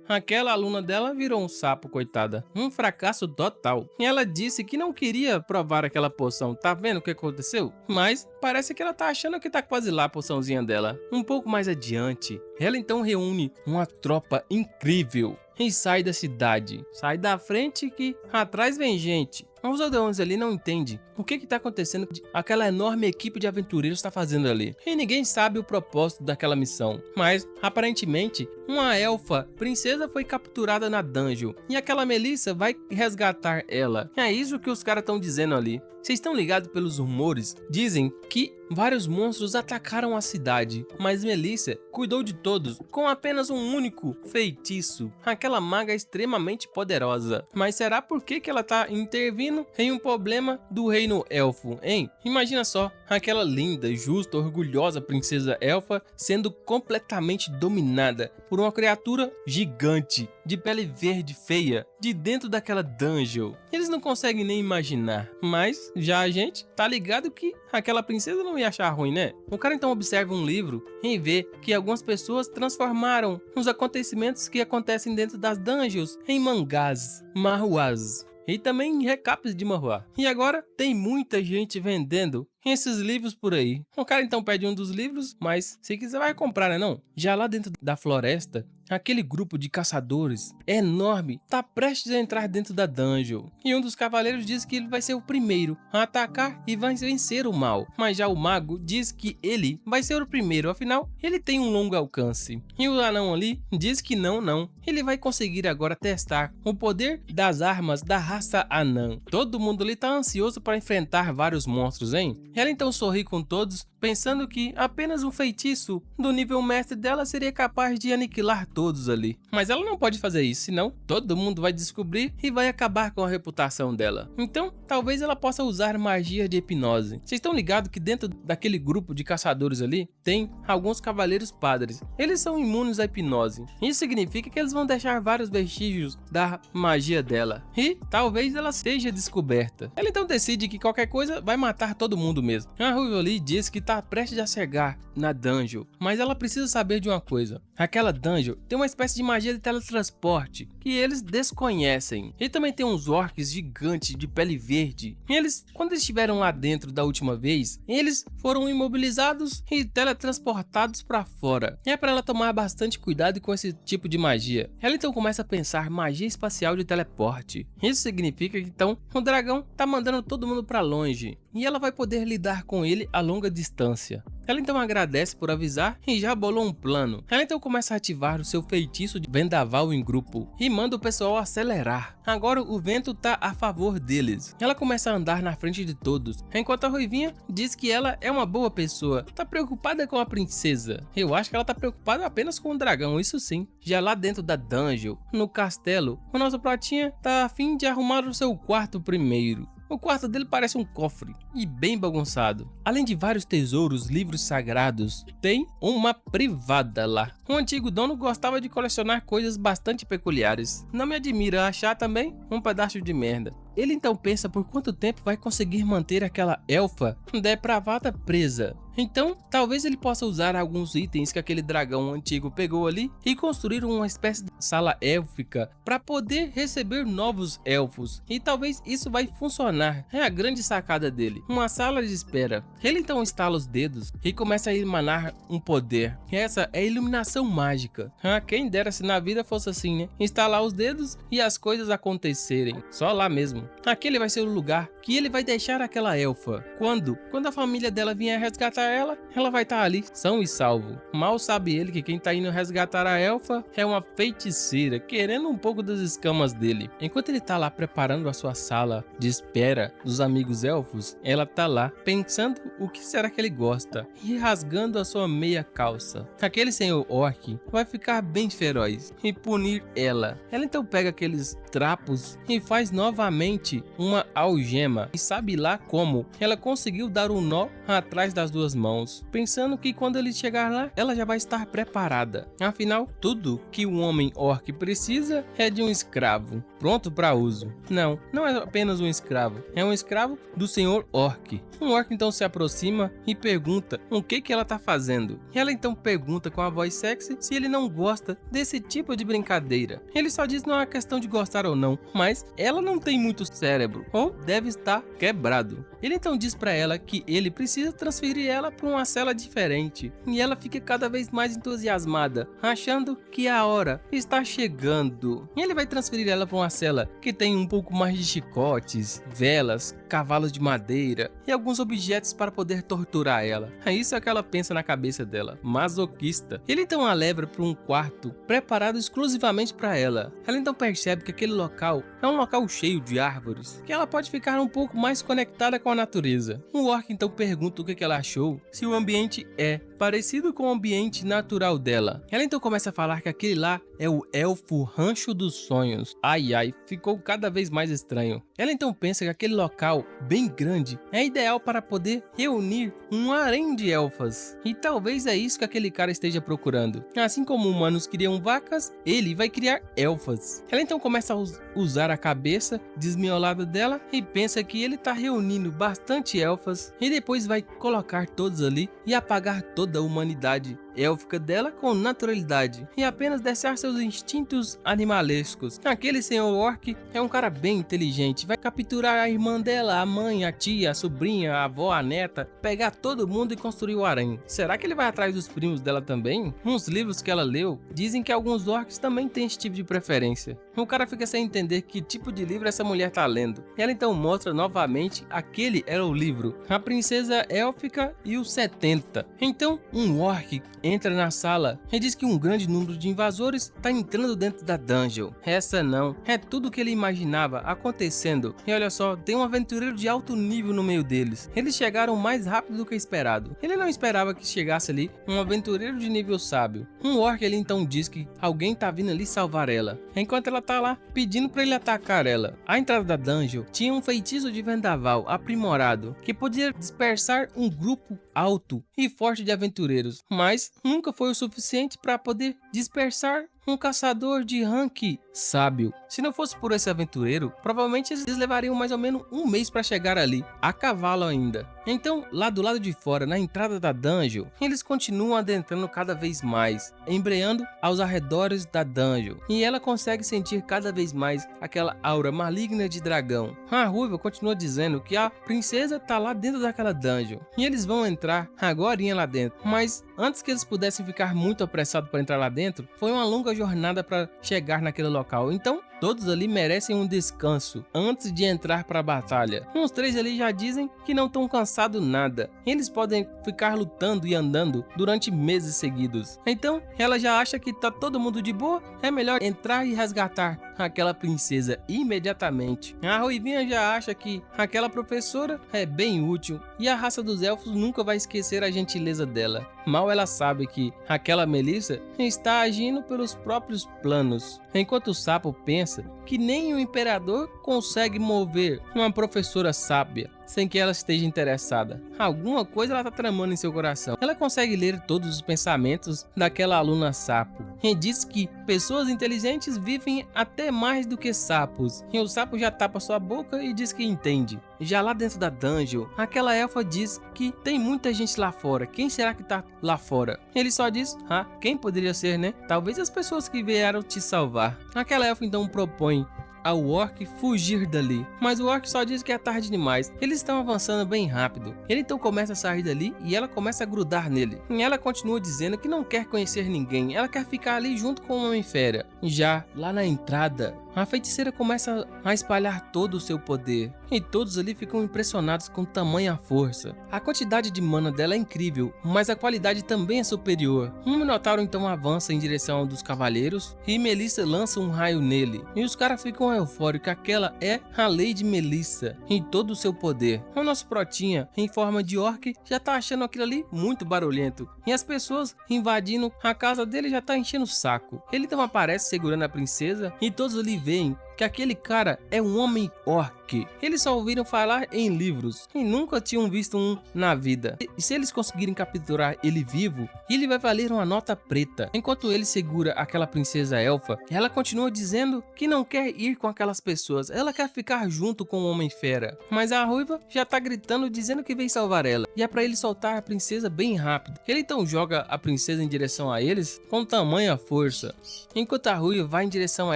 Aquela aluna dela virou um sapo, coitada. Um fracasso total. E ela disse que não queria provar aquela poção. Tá vendo o que aconteceu? Mas parece que ela tá achando que tá quase lá a poçãozinha dela. Um pouco mais adiante, ela então reúne uma tropa incrível e sai da cidade. Sai da frente que atrás vem gente. Os aldeões ali não entendem o que está acontecendo, aquela enorme equipe de aventureiros está fazendo ali. E ninguém sabe o propósito daquela missão. Mas, aparentemente, uma elfa princesa foi capturada na dungeon. E aquela Melissa vai resgatar ela. É isso que os caras estão dizendo ali. Vocês estão ligados pelos rumores? Dizem que vários monstros atacaram a cidade, mas Melissa cuidou de todos com apenas um único feitiço. Aquela maga é extremamente poderosa. Mas será por que ela tá intervindo em um problema do reino elfo, hein? Imagina só, aquela linda, justa, orgulhosa princesa elfa sendo completamente dominada por uma criatura gigante, de pele verde feia, de dentro daquela dungeon. Eles não conseguem nem imaginar, mas já a gente tá ligado que aquela princesa não ia achar ruim, né? O cara então observa um livro e vê que algumas pessoas transformaram os acontecimentos que acontecem dentro das dungeons em mangás, manhwas, e também em recaps de manhwa. E agora tem muita gente vendendo esses livros por aí. O cara então pede um dos livros, mas se quiser vai comprar, né não? Já lá dentro da floresta, aquele grupo de caçadores enorme tá prestes a entrar dentro da dungeon. E um dos cavaleiros diz que ele vai ser o primeiro a atacar e vai vencer o mal. Mas já o mago diz que ele vai ser o primeiro, afinal ele tem um longo alcance. E o anão ali diz que não, ele vai conseguir agora testar o poder das armas da raça anã. Todo mundo ali tá ansioso para enfrentar vários monstros, hein? Ela então sorri com todos, pensando que apenas um feitiço do nível mestre dela seria capaz de aniquilar todos ali. Mas ela não pode fazer isso, senão todo mundo vai descobrir e vai acabar com a reputação dela. Então, talvez ela possa usar magia de hipnose. Vocês estão ligados que dentro daquele grupo de caçadores ali, tem alguns cavaleiros padres. Eles são imunes à hipnose. Isso significa que eles vão deixar vários vestígios da magia dela. E talvez ela seja descoberta. Ela então decide que qualquer coisa vai matar todo mundo mesmo. A Ruiva ali diz que tá prestes a chegar na dungeon, mas ela precisa saber de uma coisa. Aquela dungeon tem uma espécie de magia de teletransporte que eles desconhecem. E também tem uns orcs gigantes de pele verde. E eles, quando eles estiveram lá dentro da última vez, eles foram imobilizados e teletransportados para fora. E é para ela tomar bastante cuidado com esse tipo de magia. Ela então começa a pensar magia espacial de teleporte. Isso significa que então o dragão tá mandando todo mundo para longe e ela vai poder lidar com ele a longa distância. Ela então agradece por avisar e já bolou um plano. Ela então começa a ativar o seu feitiço de vendaval em grupo e manda o pessoal acelerar. Agora o vento tá a favor deles. Ela começa a andar na frente de todos, enquanto a Ruivinha diz que ela é uma boa pessoa, tá preocupada com a princesa. Eu acho que ela tá preocupada apenas com o dragão, isso sim. Já lá dentro da dungeon, no castelo, o nosso pratinha tá a fim de arrumar o seu quarto primeiro. O quarto dele parece um cofre e bem bagunçado. Além de vários tesouros, livros sagrados, tem uma privada lá. O antigo dono gostava de colecionar coisas bastante peculiares. Não me admira achar também um pedaço de merda. Ele então pensa por quanto tempo vai conseguir manter aquela elfa depravada presa. Então, talvez ele possa usar alguns itens que aquele dragão antigo pegou ali e construir uma espécie de sala élfica para poder receber novos elfos. E talvez isso vai funcionar. É a grande sacada dele. Uma sala de espera. Ele então estala os dedos e começa a emanar um poder. Essa é a iluminação mágica. Quem dera se na vida fosse assim, né? Instalar os dedos e as coisas acontecerem. Só lá mesmo. Aquele vai ser o lugar que ele vai deixar aquela elfa. Quando a família dela vier resgatar ela vai estar ali, são e salvo. Mal sabe ele que quem tá indo resgatar a elfa é uma feiticeira, querendo um pouco das escamas dele. Enquanto ele tá lá preparando a sua sala de espera dos amigos elfos, ela tá lá pensando o que será que ele gosta e rasgando a sua meia calça. Aquele senhor orc vai ficar bem feroz e punir ela. Ela então pega aqueles trapos e faz novamente uma algema. E sabe lá como ela conseguiu dar um nó atrás das duas mãos, pensando que quando ele chegar lá, ela já vai estar preparada. Afinal, tudo que um homem orc precisa é de um escravo, pronto para uso. Não é apenas um escravo, é um escravo do senhor orc. Um orc então se aproxima e pergunta o que ela tá fazendo. Ela então pergunta com a voz sexy se ele não gosta desse tipo de brincadeira. Ele só diz não é questão de gostar ou não, mas ela não tem muito cérebro, ou deve estar quebrado. Ele então diz para ela que ele precisa transferir ela para uma cela diferente, e ela fica cada vez mais entusiasmada, achando que a hora está chegando. E ele vai transferir ela para uma cela que tem um pouco mais de chicotes, velas, cavalos de madeira e alguns objetos para poder torturar ela. É isso que ela pensa na cabeça dela, masoquista. Ele então a leva para um quarto preparado exclusivamente para ela. Ela então percebe que aquele local é um local cheio de árvores, que ela pode ficar um pouco mais conectada com a natureza. O orc então pergunta o que ela achou, se o ambiente é parecido com o ambiente natural dela. Ela então começa a falar que aquele lá é o elfo Rancho dos Sonhos. Ai, ficou cada vez mais estranho. Ela então pensa que aquele local bem grande é ideal para poder reunir um harém de elfas. E talvez é isso que aquele cara esteja procurando. Assim como humanos criam vacas, ele vai criar elfas. Ela então começa a usar a cabeça desmiolada dela e pensa que ele está reunindo bastante elfas e depois vai colocar todos ali e apagar toda a humanidade élfica dela com naturalidade e apenas deixar seus instintos animalescos. Aquele senhor orc é um cara bem inteligente, vai capturar a irmã dela, a mãe, a tia, a sobrinha, a avó, a neta, pegar todo mundo e construir o harém. Será que ele vai atrás dos primos dela também? Uns livros que ela leu dizem que alguns orcs também têm esse tipo de preferência. O cara fica sem entender que tipo de livro essa mulher tá lendo. Ela então mostra novamente aquele era o livro, A Princesa Élfica e os 70. Então um orc entra na sala e diz que um grande número de invasores tá entrando dentro da dungeon. Essa não, é tudo o que ele imaginava acontecendo. E olha só, tem um aventureiro de alto nível no meio deles. Eles chegaram mais rápido do que esperado. Ele não esperava que chegasse ali um aventureiro de nível sábio. Um orc ele então diz que alguém tá vindo ali salvar ela, enquanto ela tá lá pedindo para ele atacar ela. A entrada da dungeon tinha um feitiço de vendaval aprimorado que podia dispersar um grupo alto e forte de aventureiros, mas nunca foi o suficiente para poder dispersar um caçador de rank sábio. Se não fosse por esse aventureiro, provavelmente eles levariam mais ou menos um mês para chegar ali, a cavalo ainda. Então, lá do lado de fora, na entrada da dungeon, eles continuam adentrando cada vez mais, embreando aos arredores da dungeon, e ela consegue sentir cada vez mais aquela aura maligna de dragão. A ruiva continua dizendo que a princesa tá lá dentro daquela dungeon, e eles vão entrar agorinha lá dentro, mas antes que eles pudessem ficar muito apressados para entrar lá dentro, foi uma longa jornada para chegar naquele local. Então todos ali merecem um descanso antes de entrar para a batalha. Uns 3 ali já dizem que não estão cansados nada. Eles podem ficar lutando e andando durante meses seguidos. Então ela já acha que tá todo mundo de boa, é melhor entrar e resgatar aquela princesa imediatamente. A ruivinha já acha que aquela professora é bem útil e a raça dos elfos nunca vai esquecer a gentileza dela. Mal ela sabe que aquela Melissa está agindo pelos próprios planos, enquanto o sapo pensa que nem o imperador consegue mover uma professora sábia sem que ela esteja interessada. Alguma coisa ela está tramando em seu coração. Ela consegue ler todos os pensamentos daquela aluna sapo e diz que pessoas inteligentes vivem até mais do que sapos. E o sapo já tapa sua boca e diz que entende. Já lá dentro da dungeon, aquela elfa diz que tem muita gente lá fora. Quem será que tá lá fora? Ele só diz, quem poderia ser, né? Talvez as pessoas que vieram te salvar. Aquela elfa então propõe ao orc fugir dali, mas o orc só diz que é tarde demais. Eles estão avançando bem rápido. Ele então começa a sair dali e ela começa a grudar nele. E ela continua dizendo que não quer conhecer ninguém, ela quer ficar ali junto com o Homem-Fera. Já lá na entrada, a feiticeira começa a espalhar todo o seu poder, e todos ali ficam impressionados com tamanha força. A quantidade de mana dela é incrível, mas a qualidade também é superior. Um Minotauro então avança em direção ao dos cavaleiros, e Melissa lança um raio nele, e os caras ficam eufóricos, aquela é a Lady Melissa, em todo o seu poder. O nosso Protinha, em forma de orc, já tá achando aquilo ali muito barulhento, e as pessoas invadindo a casa dele já tá enchendo o saco. Ele então aparece segurando a princesa, e todos ali veem que aquele cara é um homem orc. Eles só ouviram falar em livros e nunca tinham visto um na vida. E se eles conseguirem capturar ele vivo, ele vai valer uma nota preta. Enquanto ele segura aquela princesa elfa, ela continua dizendo que não quer ir com aquelas pessoas, ela quer ficar junto com o Homem-Fera. Mas a ruiva já tá gritando dizendo que veio salvar ela, e é pra ele soltar a princesa bem rápido. Ele então joga a princesa em direção a eles com tamanha força, enquanto a ruiva vai em direção a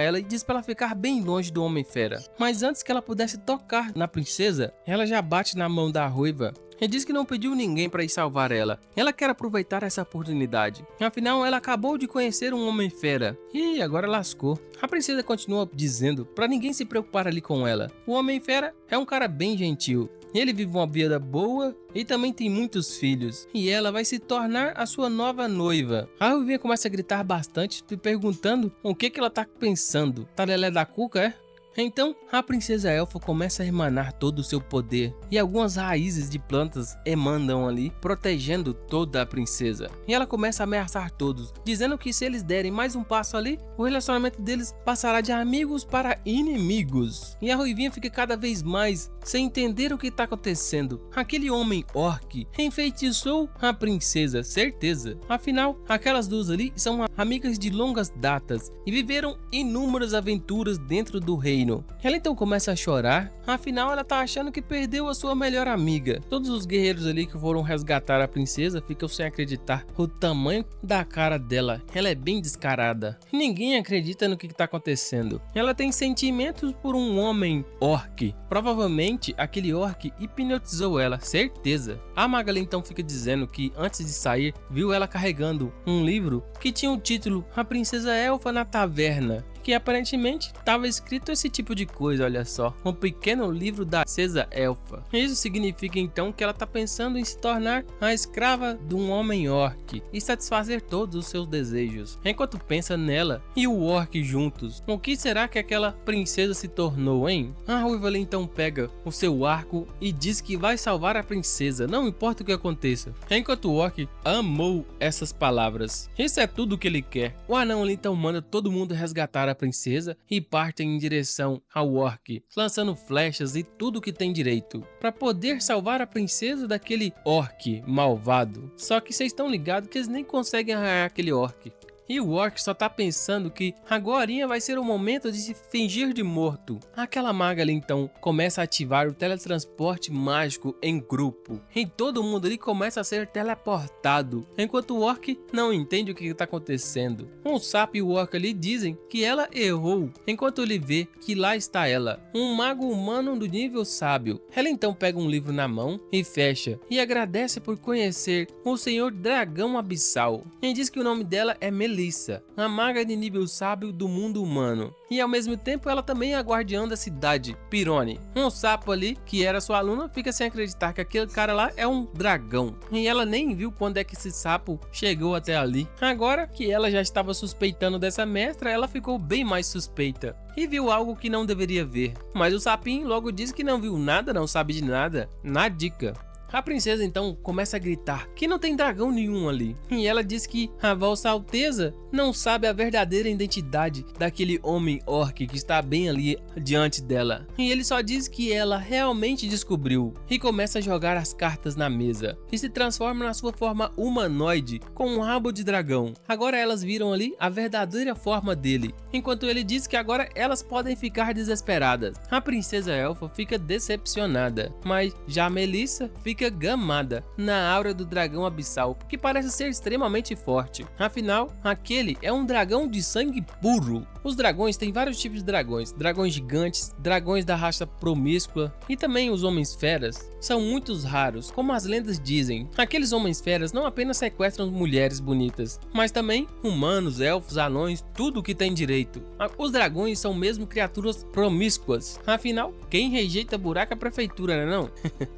ela e diz pra ela ficar bem longe do Homem-Fera. Mas antes que ela pudesse tocar na princesa, ela já bate na mão da ruiva e diz que não pediu ninguém para ir salvar ela. Ela quer aproveitar essa oportunidade. Afinal, ela acabou de conhecer um Homem-Fera e agora lascou. A princesa continua dizendo para ninguém se preocupar ali com ela. O Homem-Fera é um cara bem gentil. Ele vive uma vida boa e também tem muitos filhos. E ela vai se tornar a sua nova noiva. A ruivinha começa a gritar bastante, se perguntando o que ela tá pensando. Tá lelé da cuca, é? Então, a princesa elfa começa a emanar todo o seu poder, e algumas raízes de plantas emanam ali, protegendo toda a princesa. E ela começa a ameaçar todos, dizendo que se eles derem mais um passo ali, o relacionamento deles passará de amigos para inimigos. E a ruivinha fica cada vez mais sem entender o que está acontecendo. Aquele homem orc enfeitiçou a princesa, certeza. Afinal, aquelas duas ali são amigas de longas datas e viveram inúmeras aventuras dentro do reino. reino. Ela então começa a chorar, afinal ela tá achando que perdeu a sua melhor amiga. Todos os guerreiros ali que foram resgatar a princesa ficam sem acreditar o tamanho da cara dela. Ela é bem descarada. Ninguém acredita no que tá acontecendo. Ela tem sentimentos por um homem orc. Provavelmente aquele orc hipnotizou ela, certeza. A Magali então fica dizendo que antes de sair viu ela carregando um livro que tinha o título A Princesa Elfa na Taverna, que aparentemente estava escrito esse tipo de coisa, olha só, um pequeno livro da princesa elfa. Isso significa então que ela está pensando em se tornar a escrava de um homem orc e satisfazer todos os seus desejos. Enquanto pensa nela e o orc juntos, o que será que aquela princesa se tornou, hein? A ruiva então pega o seu arco e diz que vai salvar a princesa, não importa o que aconteça. Enquanto o orc amou essas palavras, isso é tudo o que ele quer. O anão então manda todo mundo resgatar a princesa e partem em direção ao orc, lançando flechas e tudo que tem direito, para poder salvar a princesa daquele orc malvado. Só que vocês estão ligados que eles nem conseguem arranhar aquele orc. E o orc só tá pensando que agorinha vai ser o momento de se fingir de morto. Aquela maga ali então começa a ativar o teletransporte mágico em grupo. E todo mundo ali começa a ser teleportado. Enquanto o orc não entende o que está acontecendo. O sapo e o orc ali dizem que ela errou. Enquanto ele vê que lá está ela, um mago humano do nível sábio. Ela então pega um livro na mão e fecha. E agradece por conhecer o Senhor Dragão Abissal. E diz que o nome dela é Melissa, a maga de nível sábio do mundo humano. E ao mesmo tempo ela também é a guardiã da cidade, Pirone. Um sapo ali, que era sua aluna, fica sem acreditar que aquele cara lá é um dragão. E ela nem viu quando é que esse sapo chegou até ali. Agora que ela já estava suspeitando dessa mestra, ela ficou bem mais suspeita. E viu algo que não deveria ver. Mas o sapinho logo diz que não viu nada, não sabe de nada. Nadica. A princesa então começa a gritar que não tem dragão nenhum ali. E ela diz que a Vossa Alteza não sabe a verdadeira identidade daquele homem orc que está bem ali diante dela. E ele só diz que ela realmente descobriu. E começa a jogar as cartas na mesa. E se transforma na sua forma humanoide com um rabo de dragão. Agora elas viram ali a verdadeira forma dele. Enquanto ele diz que agora elas podem ficar desesperadas. A princesa elfa fica decepcionada. Mas já a Melissa fica gamada na aura do dragão abissal, que parece ser extremamente forte. Afinal, aquele é um dragão de sangue puro. Os dragões têm vários tipos de dragões. Dragões gigantes, dragões da raça promíscua e também os homens feras são muito raros, como as lendas dizem. Aqueles homens feras não apenas sequestram mulheres bonitas, mas também humanos, elfos, anões, tudo que tem direito. Os dragões são mesmo criaturas promíscuas. Afinal, quem rejeita buraco é a prefeitura, né não?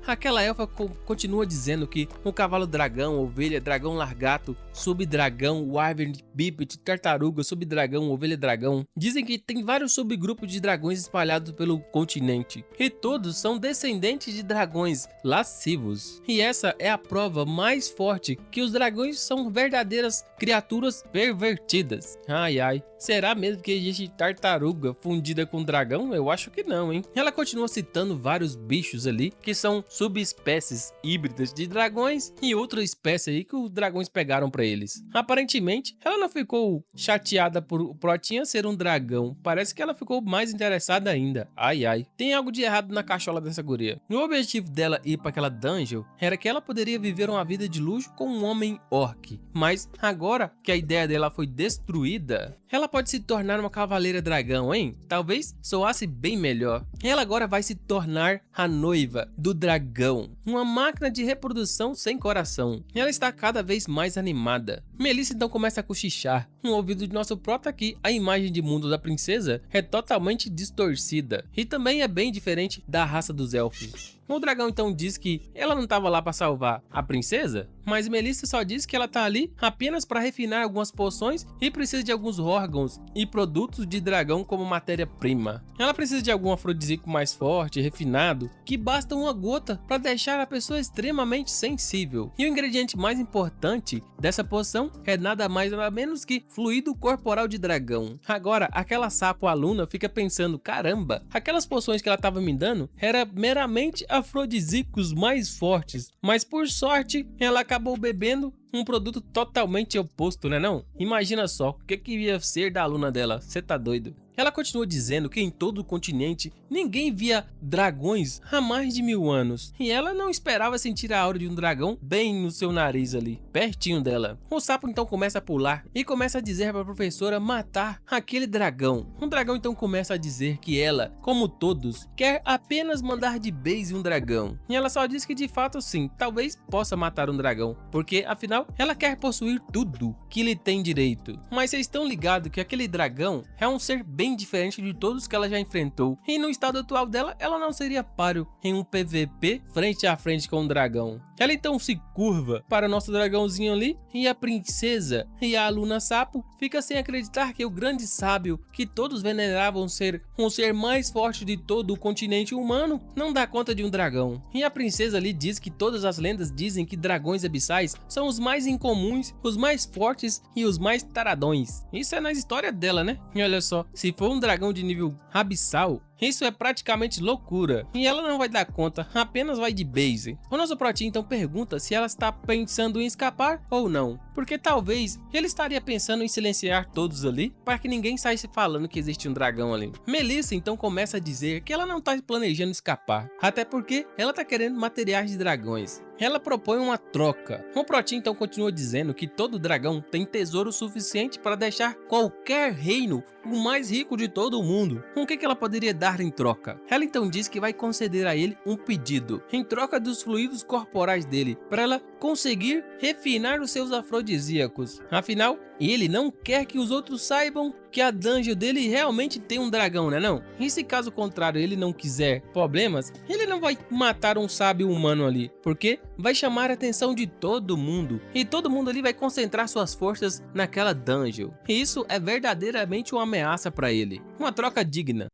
Aquela elfa continua dizendo que o cavalo dragão, ovelha, dragão largato, subdragão, wyvern, bípede, tartaruga, subdragão, ovelha dragão. Dizem que tem vários subgrupos de dragões espalhados pelo continente. E todos são descendentes de dragões lascivos. E essa é a prova mais forte que os dragões são verdadeiras criaturas pervertidas. Ai ai. Será mesmo que existe tartaruga fundida com dragão? Eu acho que não, hein? Ela continua citando vários bichos ali que são subespécies híbridas de dragões e outra espécie aí que os dragões pegaram pra eles. Aparentemente, ela não ficou chateada por o Protinha ser um dragão. Parece que ela ficou mais interessada ainda. Ai ai. Tem algo de errado na cachola dessa guria. O objetivo dela ir para aquela dungeon era que ela poderia viver uma vida de luxo com um homem orc. Mas agora que a ideia dela foi destruída, ela pode se tornar uma cavaleira dragão, hein? Talvez soasse bem melhor. Ela agora vai se tornar a noiva do dragão, uma máquina de reprodução sem coração. Ela está cada vez mais animada. Melissa então começa a cochichar. No ouvido de nosso prota aqui, a imagem de mundo da princesa é totalmente distorcida e também é bem diferente da raça dos elfos. O dragão então diz que ela não estava lá para salvar a princesa, mas Melissa só diz que ela tá ali apenas para refinar algumas poções e precisa de alguns órgãos e produtos de dragão como matéria-prima. Ela precisa de algum afrodisíaco mais forte, refinado, que basta uma gota para deixar a pessoa extremamente sensível. E o ingrediente mais importante dessa poção é nada mais nada menos que fluido corporal de dragão. Agora, aquela sapo aluna fica pensando, caramba, aquelas poções que ela estava me dando era meramente afrodisíacos mais fortes, mas por sorte ela acabou bebendo um produto totalmente oposto, né não? Imagina só, o que ia ser da aluna dela, cê tá doido? Ela continua dizendo que em todo o continente ninguém via dragões há mais de 1000 anos. E ela não esperava sentir a aura de um dragão bem no seu nariz ali, pertinho dela. O sapo então começa a pular e começa a dizer para a professora matar aquele dragão. O dragão então começa a dizer que ela, como todos, quer apenas mandar de base um dragão. E ela só diz que de fato sim, talvez possa matar um dragão, porque afinal ela quer possuir tudo que lhe tem direito. Mas vocês estão ligados que aquele dragão é um ser bem diferente de todos que ela já enfrentou, e no estado atual dela, ela não seria páreo em um PVP frente a frente com um dragão. Ela então se curva para o nosso dragãozinho ali, e a princesa e a aluna sapo fica sem acreditar que o grande sábio que todos veneravam ser um ser mais forte de todo o continente humano não dá conta de um dragão. E a princesa ali diz que todas as lendas dizem que dragões abissais são os mais incomuns, os mais fortes e os mais taradões. Isso é na história dela, né? E olha só, se for um dragão de nível abissal, isso é praticamente loucura, e ela não vai dar conta, apenas vai de base. O nosso Protinho então pergunta se ela está pensando em escapar ou não, porque talvez ele estaria pensando em silenciar todos ali, para que ninguém saísse falando que existe um dragão ali. Melissa então começa a dizer que ela não está planejando escapar, até porque ela está querendo materiais de dragões. Ela propõe uma troca. O Protinho então continua dizendo que todo dragão tem tesouro suficiente para deixar qualquer reino o mais rico de todo o mundo. O que ela poderia dar em troca? Ela então diz que vai conceder a ele um pedido, em troca dos fluidos corporais dele, para ela conseguir refinar os seus afrodisíacos. Afinal, ele não quer que os outros saibam que a dungeon dele realmente tem um dragão, né não? E se caso contrário ele não quiser problemas, ele não vai matar um sábio humano ali, porque vai chamar a atenção de todo mundo, e todo mundo ali vai concentrar suas forças naquela dungeon. E isso é verdadeiramente uma ameaça para ele, uma troca digna.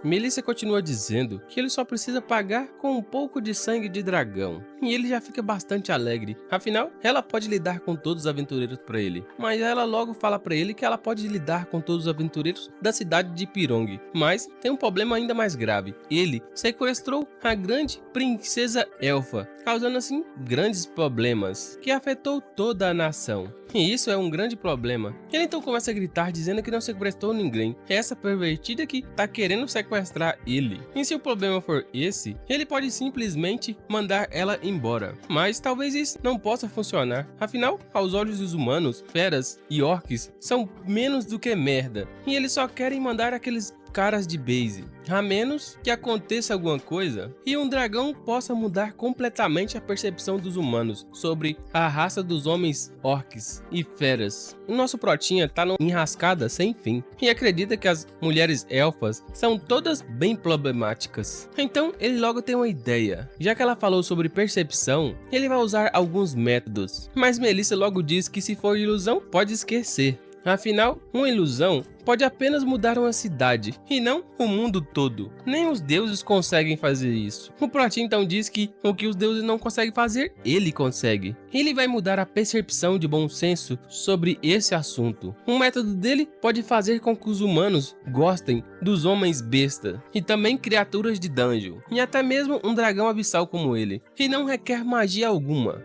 Melissa continua dizendo que ele só precisa pagar com um pouco de sangue de dragão, e ele já fica bastante alegre, afinal, ela pode lidar com todos os aventureiros para ele. Mas ela logo fala para ele que ela pode lidar com todos os aventureiros da cidade de Pirong, mas tem um problema ainda mais grave: ele sequestrou a grande princesa elfa, causando assim grandes problemas, que afetou toda a nação. E isso é um grande problema. Ele então começa a gritar dizendo que não sequestrou ninguém, é essa pervertida que tá querendo sequestrar ele. E se o problema for esse, ele pode simplesmente mandar ela embora. Mas talvez isso não possa funcionar, afinal, aos olhos dos humanos, feras e orcs são menos do que merda, e eles só querem mandar aqueles caras de base, a menos que aconteça alguma coisa e um dragão possa mudar completamente a percepção dos humanos sobre a raça dos homens orcs e feras. O nosso Protinha tá numa enrascada sem fim e acredita que as mulheres elfas são todas bem problemáticas. Então ele logo tem uma ideia. Já que ela falou sobre percepção, ele vai usar alguns métodos, mas Melissa logo diz que se for ilusão, pode esquecer. Afinal, uma ilusão pode apenas mudar uma cidade, e não o mundo todo. Nem os deuses conseguem fazer isso. O Protinho então diz que o que os deuses não conseguem fazer, ele consegue. Ele vai mudar a percepção de bom senso sobre esse assunto. Um método dele pode fazer com que os humanos gostem dos homens besta, e também criaturas de dungeon, e até mesmo um dragão abissal como ele, e não requer magia alguma.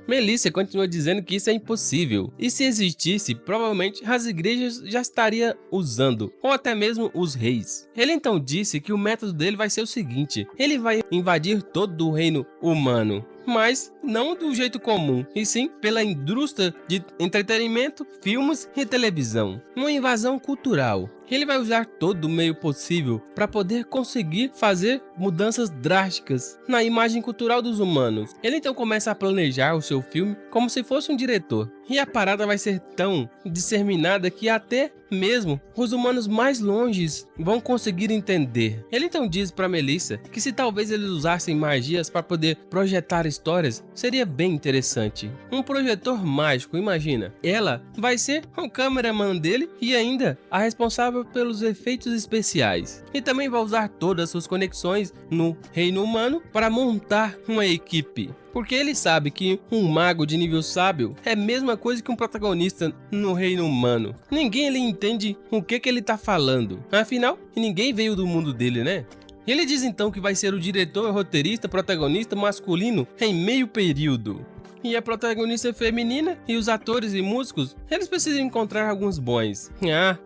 Melissa continua dizendo que isso é impossível, e se existisse, provavelmente as igrejas já estariam usando, ou até mesmo os reis. Ele então disse que o método dele vai ser o seguinte: ele vai invadir todo o reino humano, mas não do jeito comum, e sim pela indústria de entretenimento, filmes e televisão. Uma invasão cultural. Ele vai usar todo o meio possível para poder conseguir fazer mudanças drásticas na imagem cultural dos humanos. Ele então começa a planejar o seu filme como se fosse um diretor. E a parada vai ser tão disseminada que até mesmo os humanos mais longes vão conseguir entender. Ele então diz para Melissa que se talvez eles usassem magias para poder projetar histórias, seria bem interessante. Um projetor mágico, imagina. Ela vai ser o cameraman dele e ainda a responsável pelos efeitos especiais. E também vai usar todas as suas conexões no reino humano para montar uma equipe. Porque ele sabe que um mago de nível sábio é a mesma coisa que um protagonista no reino humano. Ninguém ali entende o que ele tá falando. Afinal, ninguém veio do mundo dele, né? Ele diz então que vai ser o diretor, roteirista, protagonista masculino em meio período. e a protagonista feminina e os atores e músicos, eles precisam encontrar alguns bons.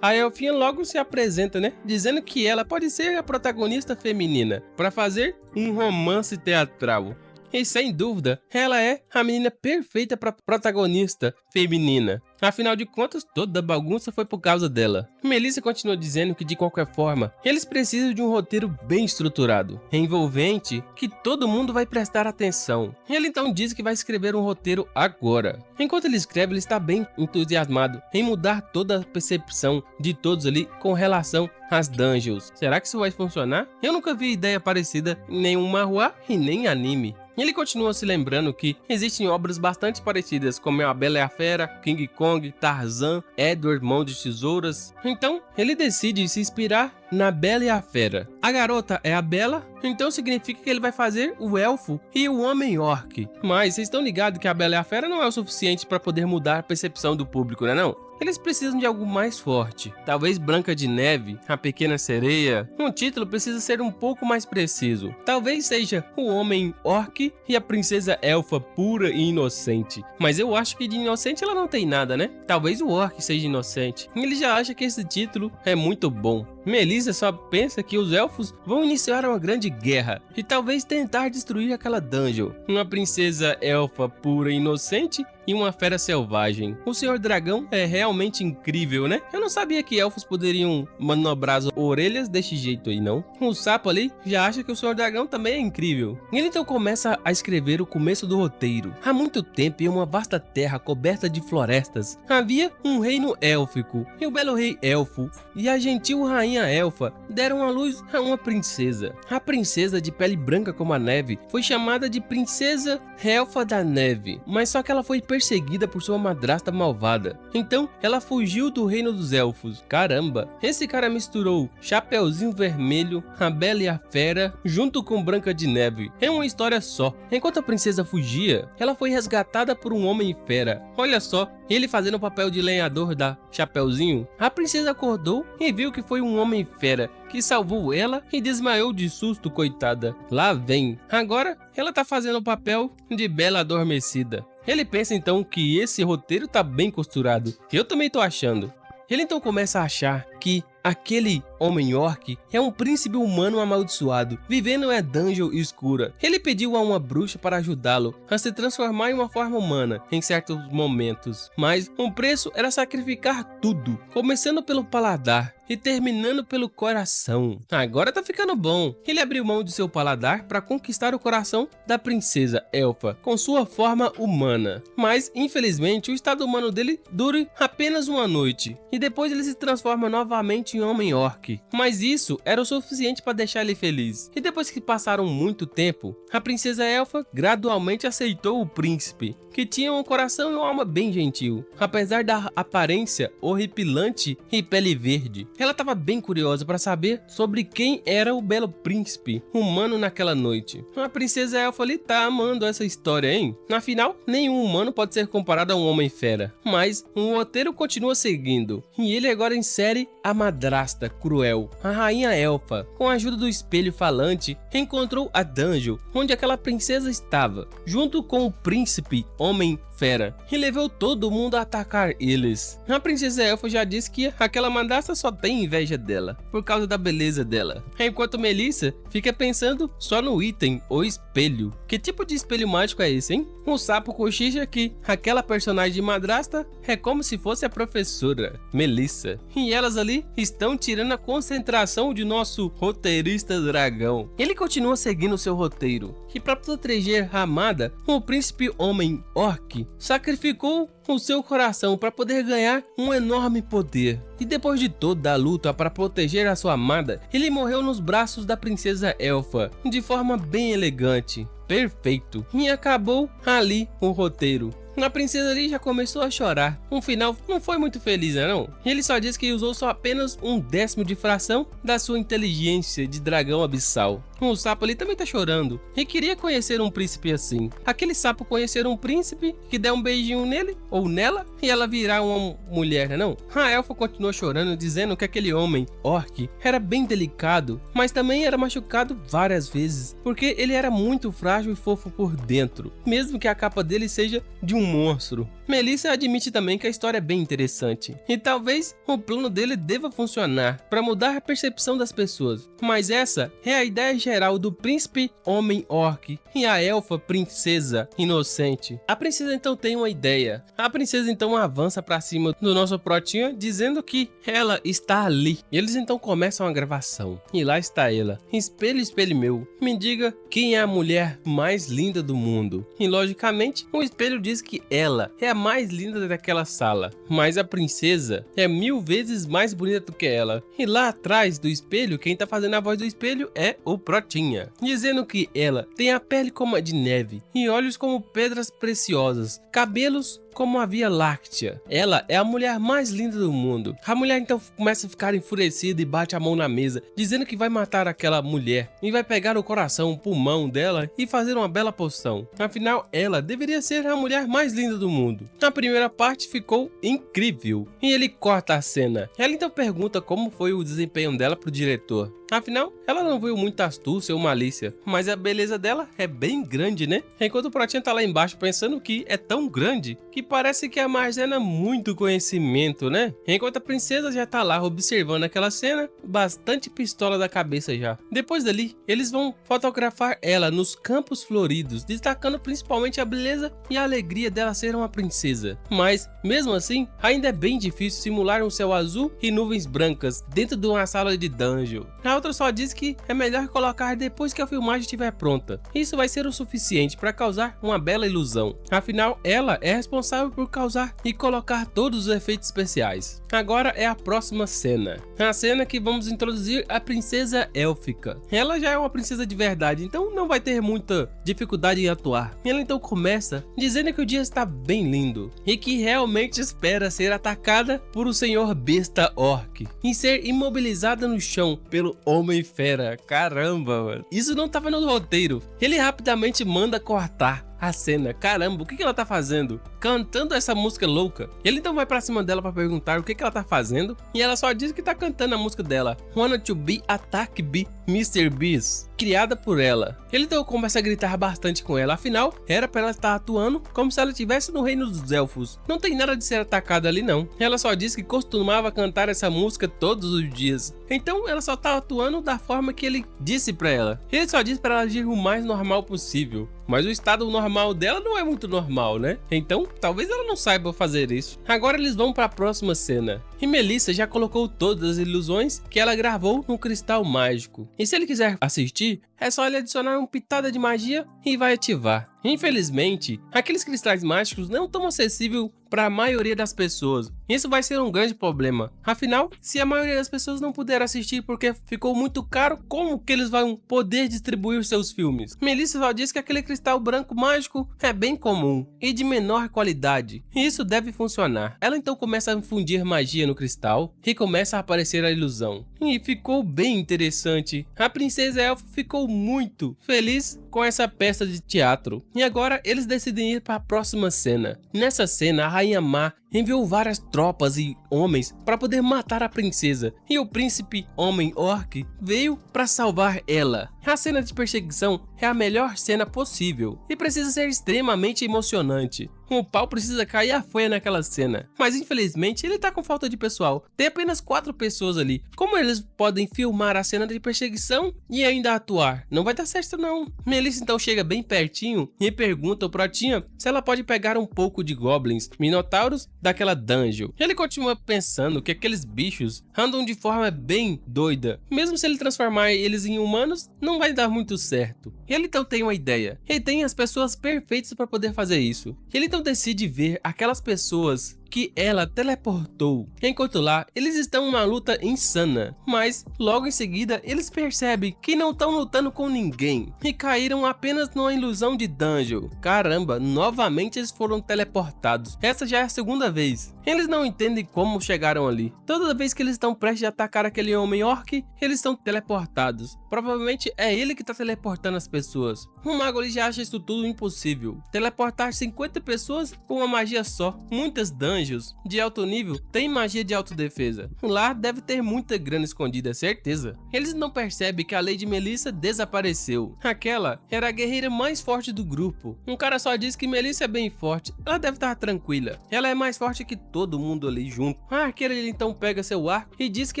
A elfinha logo se apresenta, né? Dizendo que ela pode ser a protagonista feminina para fazer um romance teatral. E sem dúvida, ela é a menina perfeita para protagonista feminina. Afinal de contas, toda a bagunça foi por causa dela. Melissa continua dizendo que, de qualquer forma, eles precisam de um roteiro bem estruturado, envolvente, que todo mundo vai prestar atenção. Ele então diz que vai escrever um roteiro agora. Enquanto ele escreve, ele está bem entusiasmado em mudar toda a percepção de todos ali com relação às dungeons. Será que isso vai funcionar? Eu nunca vi ideia parecida em nenhum manhwa e nem anime. Ele continua se lembrando que existem obras bastante parecidas, como A Bela e a Fera, King Kong, Tarzan, Edward Mão de Tesouras. Então, ele decide se inspirar na Bela e a Fera. A garota é a Bela, então significa que ele vai fazer o elfo e o homem-orc. Mas vocês estão ligados que a Bela e a Fera não é o suficiente para poder mudar a percepção do público, né não? Eles precisam de algo mais forte. Talvez Branca de Neve, a Pequena Sereia. Um título precisa ser um pouco mais preciso. Talvez seja o Homem-Orc e a Princesa Elfa pura e inocente. Mas eu acho que de inocente ela não tem nada, né? Talvez o Orc seja inocente. Ele já acha que esse título é muito bom. Melissa só pensa que os elfos vão iniciar uma grande guerra e talvez tentar destruir aquela dungeon. Uma princesa elfa pura e inocente e uma fera selvagem. O Senhor Dragão é realmente incrível, né? Eu não sabia que elfos poderiam manobrar as orelhas desse jeito aí, não. O sapo ali já acha que o Senhor Dragão também é incrível. Ele então começa a escrever o começo do roteiro. Há muito tempo, em uma vasta terra coberta de florestas, havia um reino élfico. E o belo rei elfo e a gentil rainha elfa deram à luz a uma princesa. A princesa de pele branca como a neve foi chamada de Princesa Elfa da Neve, mas só que ela foi perseguida por sua madrasta malvada. Então ela fugiu do reino dos elfos. Caramba, esse cara misturou Chapeuzinho Vermelho, A Bela e a Fera junto com Branca de Neve. É uma história só. Enquanto a princesa fugia, ela foi resgatada por um homem fera. Olha só, ele fazendo o papel de lenhador da Chapeuzinho. A princesa acordou e viu que foi um homem fera que salvou ela e desmaiou de susto, coitada. Lá vem. Agora ela tá fazendo o papel de Bela adormecida. Ele pensa então que esse roteiro tá bem costurado. Eu também tô achando. Ele então começa a achar que aquele homem-orc é um príncipe humano amaldiçoado, vivendo em uma dungeon escura. Ele pediu a uma bruxa para ajudá-lo a se transformar em uma forma humana em certos momentos, mas o preço era sacrificar tudo, começando pelo paladar e terminando pelo coração. Agora tá ficando bom. Ele abriu mão de seu paladar para conquistar o coração da princesa elfa com sua forma humana, mas infelizmente o estado humano dele dura apenas uma noite e depois ele se transforma novamente em homem-orc. Mas isso era o suficiente para deixar ele feliz. E depois que passaram muito tempo, a princesa elfa gradualmente aceitou o príncipe, que tinha um coração e uma alma bem gentil, apesar da aparência horripilante e pele verde. Ela estava bem curiosa para saber sobre quem era o belo príncipe humano naquela noite. A princesa elfa ali tá amando essa história, hein? Afinal, nenhum humano pode ser comparado a um homem fera. Mas o roteiro continua seguindo, e ele agora insere a madrasta cruel, a rainha elfa. Com a ajuda do espelho falante, encontrou a dungeon onde aquela princesa estava, junto com o príncipe homem fera, e levou todo mundo a atacar eles. A princesa elfa já disse que aquela madrasta só tem inveja dela, por causa da beleza dela. Enquanto Melissa fica pensando só no item, o espelho. Que tipo de espelho mágico é esse, hein? O sapo cochicha que aquela personagem de madrasta é como se fosse a professora Melissa. E elas ali estão tirando a concentração de nosso roteirista dragão. Ele continua seguindo seu roteiro, e para proteger a amada, o príncipe homem orc sacrificou o seu coração para poder ganhar um enorme poder. E depois de toda a luta para proteger a sua amada, ele morreu nos braços da princesa elfa, de forma bem elegante. Perfeito. E acabou ali o roteiro. A princesa ali já começou a chorar. Um final não foi muito feliz, né, não? Ele só diz que usou só apenas 1/10 de fração da sua inteligência de dragão abissal. O sapo ali também tá chorando e queria conhecer um príncipe assim. Aquele sapo conhecer um príncipe que der um beijinho nele ou nela e ela virar uma mulher, não? A elfa continuou chorando, dizendo que aquele homem orc era bem delicado, mas também era machucado várias vezes, porque ele era muito frágil e fofo por dentro, mesmo que a capa dele seja de um monstro. Melissa admite também que a história é bem interessante e talvez o plano dele deva funcionar para mudar a percepção das pessoas, mas essa é a ideia geral do príncipe homem orc e a elfa princesa inocente. A princesa então tem uma ideia. A princesa então avança para cima do nosso protinha, dizendo que ela está ali. E eles então começam a gravação e lá está ela. Espelho, espelho meu, me diga quem é a mulher mais linda do mundo. E logicamente o espelho diz que ela é a mais linda daquela sala, mas a princesa é 1000 vezes mais bonita do que ela. E lá atrás do espelho, quem tá fazendo a voz do espelho é o Protinha, dizendo que ela tem a pele como a de neve e olhos como pedras preciosas, cabelos como a Via Láctea. Ela é a mulher mais linda do mundo. A mulher então começa a ficar enfurecida e bate a mão na mesa, dizendo que vai matar aquela mulher e vai pegar o coração, o pulmão dela e fazer uma bela poção. Afinal, ela deveria ser a mulher mais linda do mundo. A primeira parte ficou incrível e ele corta a cena. Ela então pergunta como foi o desempenho dela pro diretor. Afinal, ela não viu muita astúcia ou malícia, mas a beleza dela é bem grande, né? Enquanto o Protinha tá lá embaixo pensando que é tão grande que parece que armazena muito conhecimento, né? Enquanto a princesa já tá lá observando aquela cena, bastante pistola da cabeça já. Depois dali, eles vão fotografar ela nos campos floridos, destacando principalmente a beleza e a alegria dela ser uma princesa. Mas, mesmo assim, ainda é bem difícil simular um céu azul e nuvens brancas dentro de uma sala de dungeon. A outra só diz que é melhor colocar depois que a filmagem estiver pronta. Isso vai ser o suficiente para causar uma bela ilusão. Afinal, ela é responsável por causar e colocar todos os efeitos especiais. Agora é a próxima cena. A cena que vamos introduzir a princesa élfica. Ela já é uma princesa de verdade, então não vai ter muita dificuldade em atuar. Ela então começa dizendo que o dia está bem lindo e que realmente espera ser atacada por o senhor besta orc e ser imobilizada no chão pelo Homem Fera. Caramba, mano. Isso não tava no roteiro. Ele rapidamente manda cortar a cena. Caramba, o que ela tá fazendo? Cantando essa música louca. Ele então vai pra cima dela pra perguntar o que ela tá fazendo. E ela só diz que tá cantando a música dela, Wanna to be Attack Be Mr. Beast, criada por ela. Ele então começa a gritar bastante com ela. Afinal, era pra ela estar atuando como se ela estivesse no reino dos elfos. Não tem nada de ser atacada ali não. Ela só diz que costumava cantar essa música todos os dias. Então ela só tá atuando da forma que ele disse pra ela. Ele só disse pra ela agir o mais normal possível. Mas o estado normal dela não é muito normal, né? Então, talvez ela não saiba fazer isso. Agora eles vão para a próxima cena. E Melissa já colocou todas as ilusões que ela gravou no cristal mágico. E se ele quiser assistir, é só ele adicionar uma pitada de magia e vai ativar. Infelizmente, aqueles cristais mágicos não estão acessíveis para a maioria das pessoas. Isso vai ser um grande problema. Afinal, se a maioria das pessoas não puder assistir porque ficou muito caro, como que eles vão poder distribuir seus filmes? Melissa só diz que aquele cristal branco mágico é bem comum e de menor qualidade. E isso deve funcionar. Ela então começa a infundir magia no cristal e começa a aparecer a ilusão. E ficou bem interessante. A princesa elfa ficou muito feliz com essa peça de teatro. E agora eles decidem ir para a próxima cena. Nessa cena, a Rainha Má enviou várias tropas e homens para poder matar a princesa, e o príncipe homem orc veio para salvar ela. A cena de perseguição é a melhor cena possível e precisa ser extremamente emocionante. O pau precisa cair a folha naquela cena, mas infelizmente ele tá com falta de pessoal. Tem apenas 4 pessoas ali. Como eles podem filmar a cena de perseguição e ainda atuar? Não vai dar certo não. Melissa então chega bem pertinho e pergunta ao Protinha se ela pode pegar um pouco de goblins, minotauros daquela dungeon. Ele continua pensando que aqueles bichos andam de forma bem doida. Mesmo se ele transformar eles em humanos, não vai dar muito certo. Ele então tem uma ideia. Ele tem as pessoas perfeitas para poder fazer isso. Ele então decide ver aquelas pessoas que ela teleportou. Enquanto lá, eles estão em uma luta insana, mas logo em seguida eles percebem que não estão lutando com ninguém e caíram apenas numa ilusão de dungeon. Caramba, novamente eles foram teleportados. Essa já é a segunda vez. Eles não entendem como chegaram ali. Toda vez que eles estão prestes a atacar aquele homem orc, eles são teleportados. Provavelmente é ele que tá teleportando as pessoas. O mago ali já acha isso tudo impossível. Teleportar 50 pessoas com uma magia só. Muitas dungeons de alto nível têm magia de autodefesa. Lá deve ter muita grana escondida, certeza. Eles não percebem que a Lady Melissa desapareceu. Aquela era a guerreira mais forte do grupo. Um cara só diz que Melissa é bem forte. Ela deve estar tranquila. Ela é mais forte que todo mundo ali junto. A arqueira ele então pega seu arco e diz que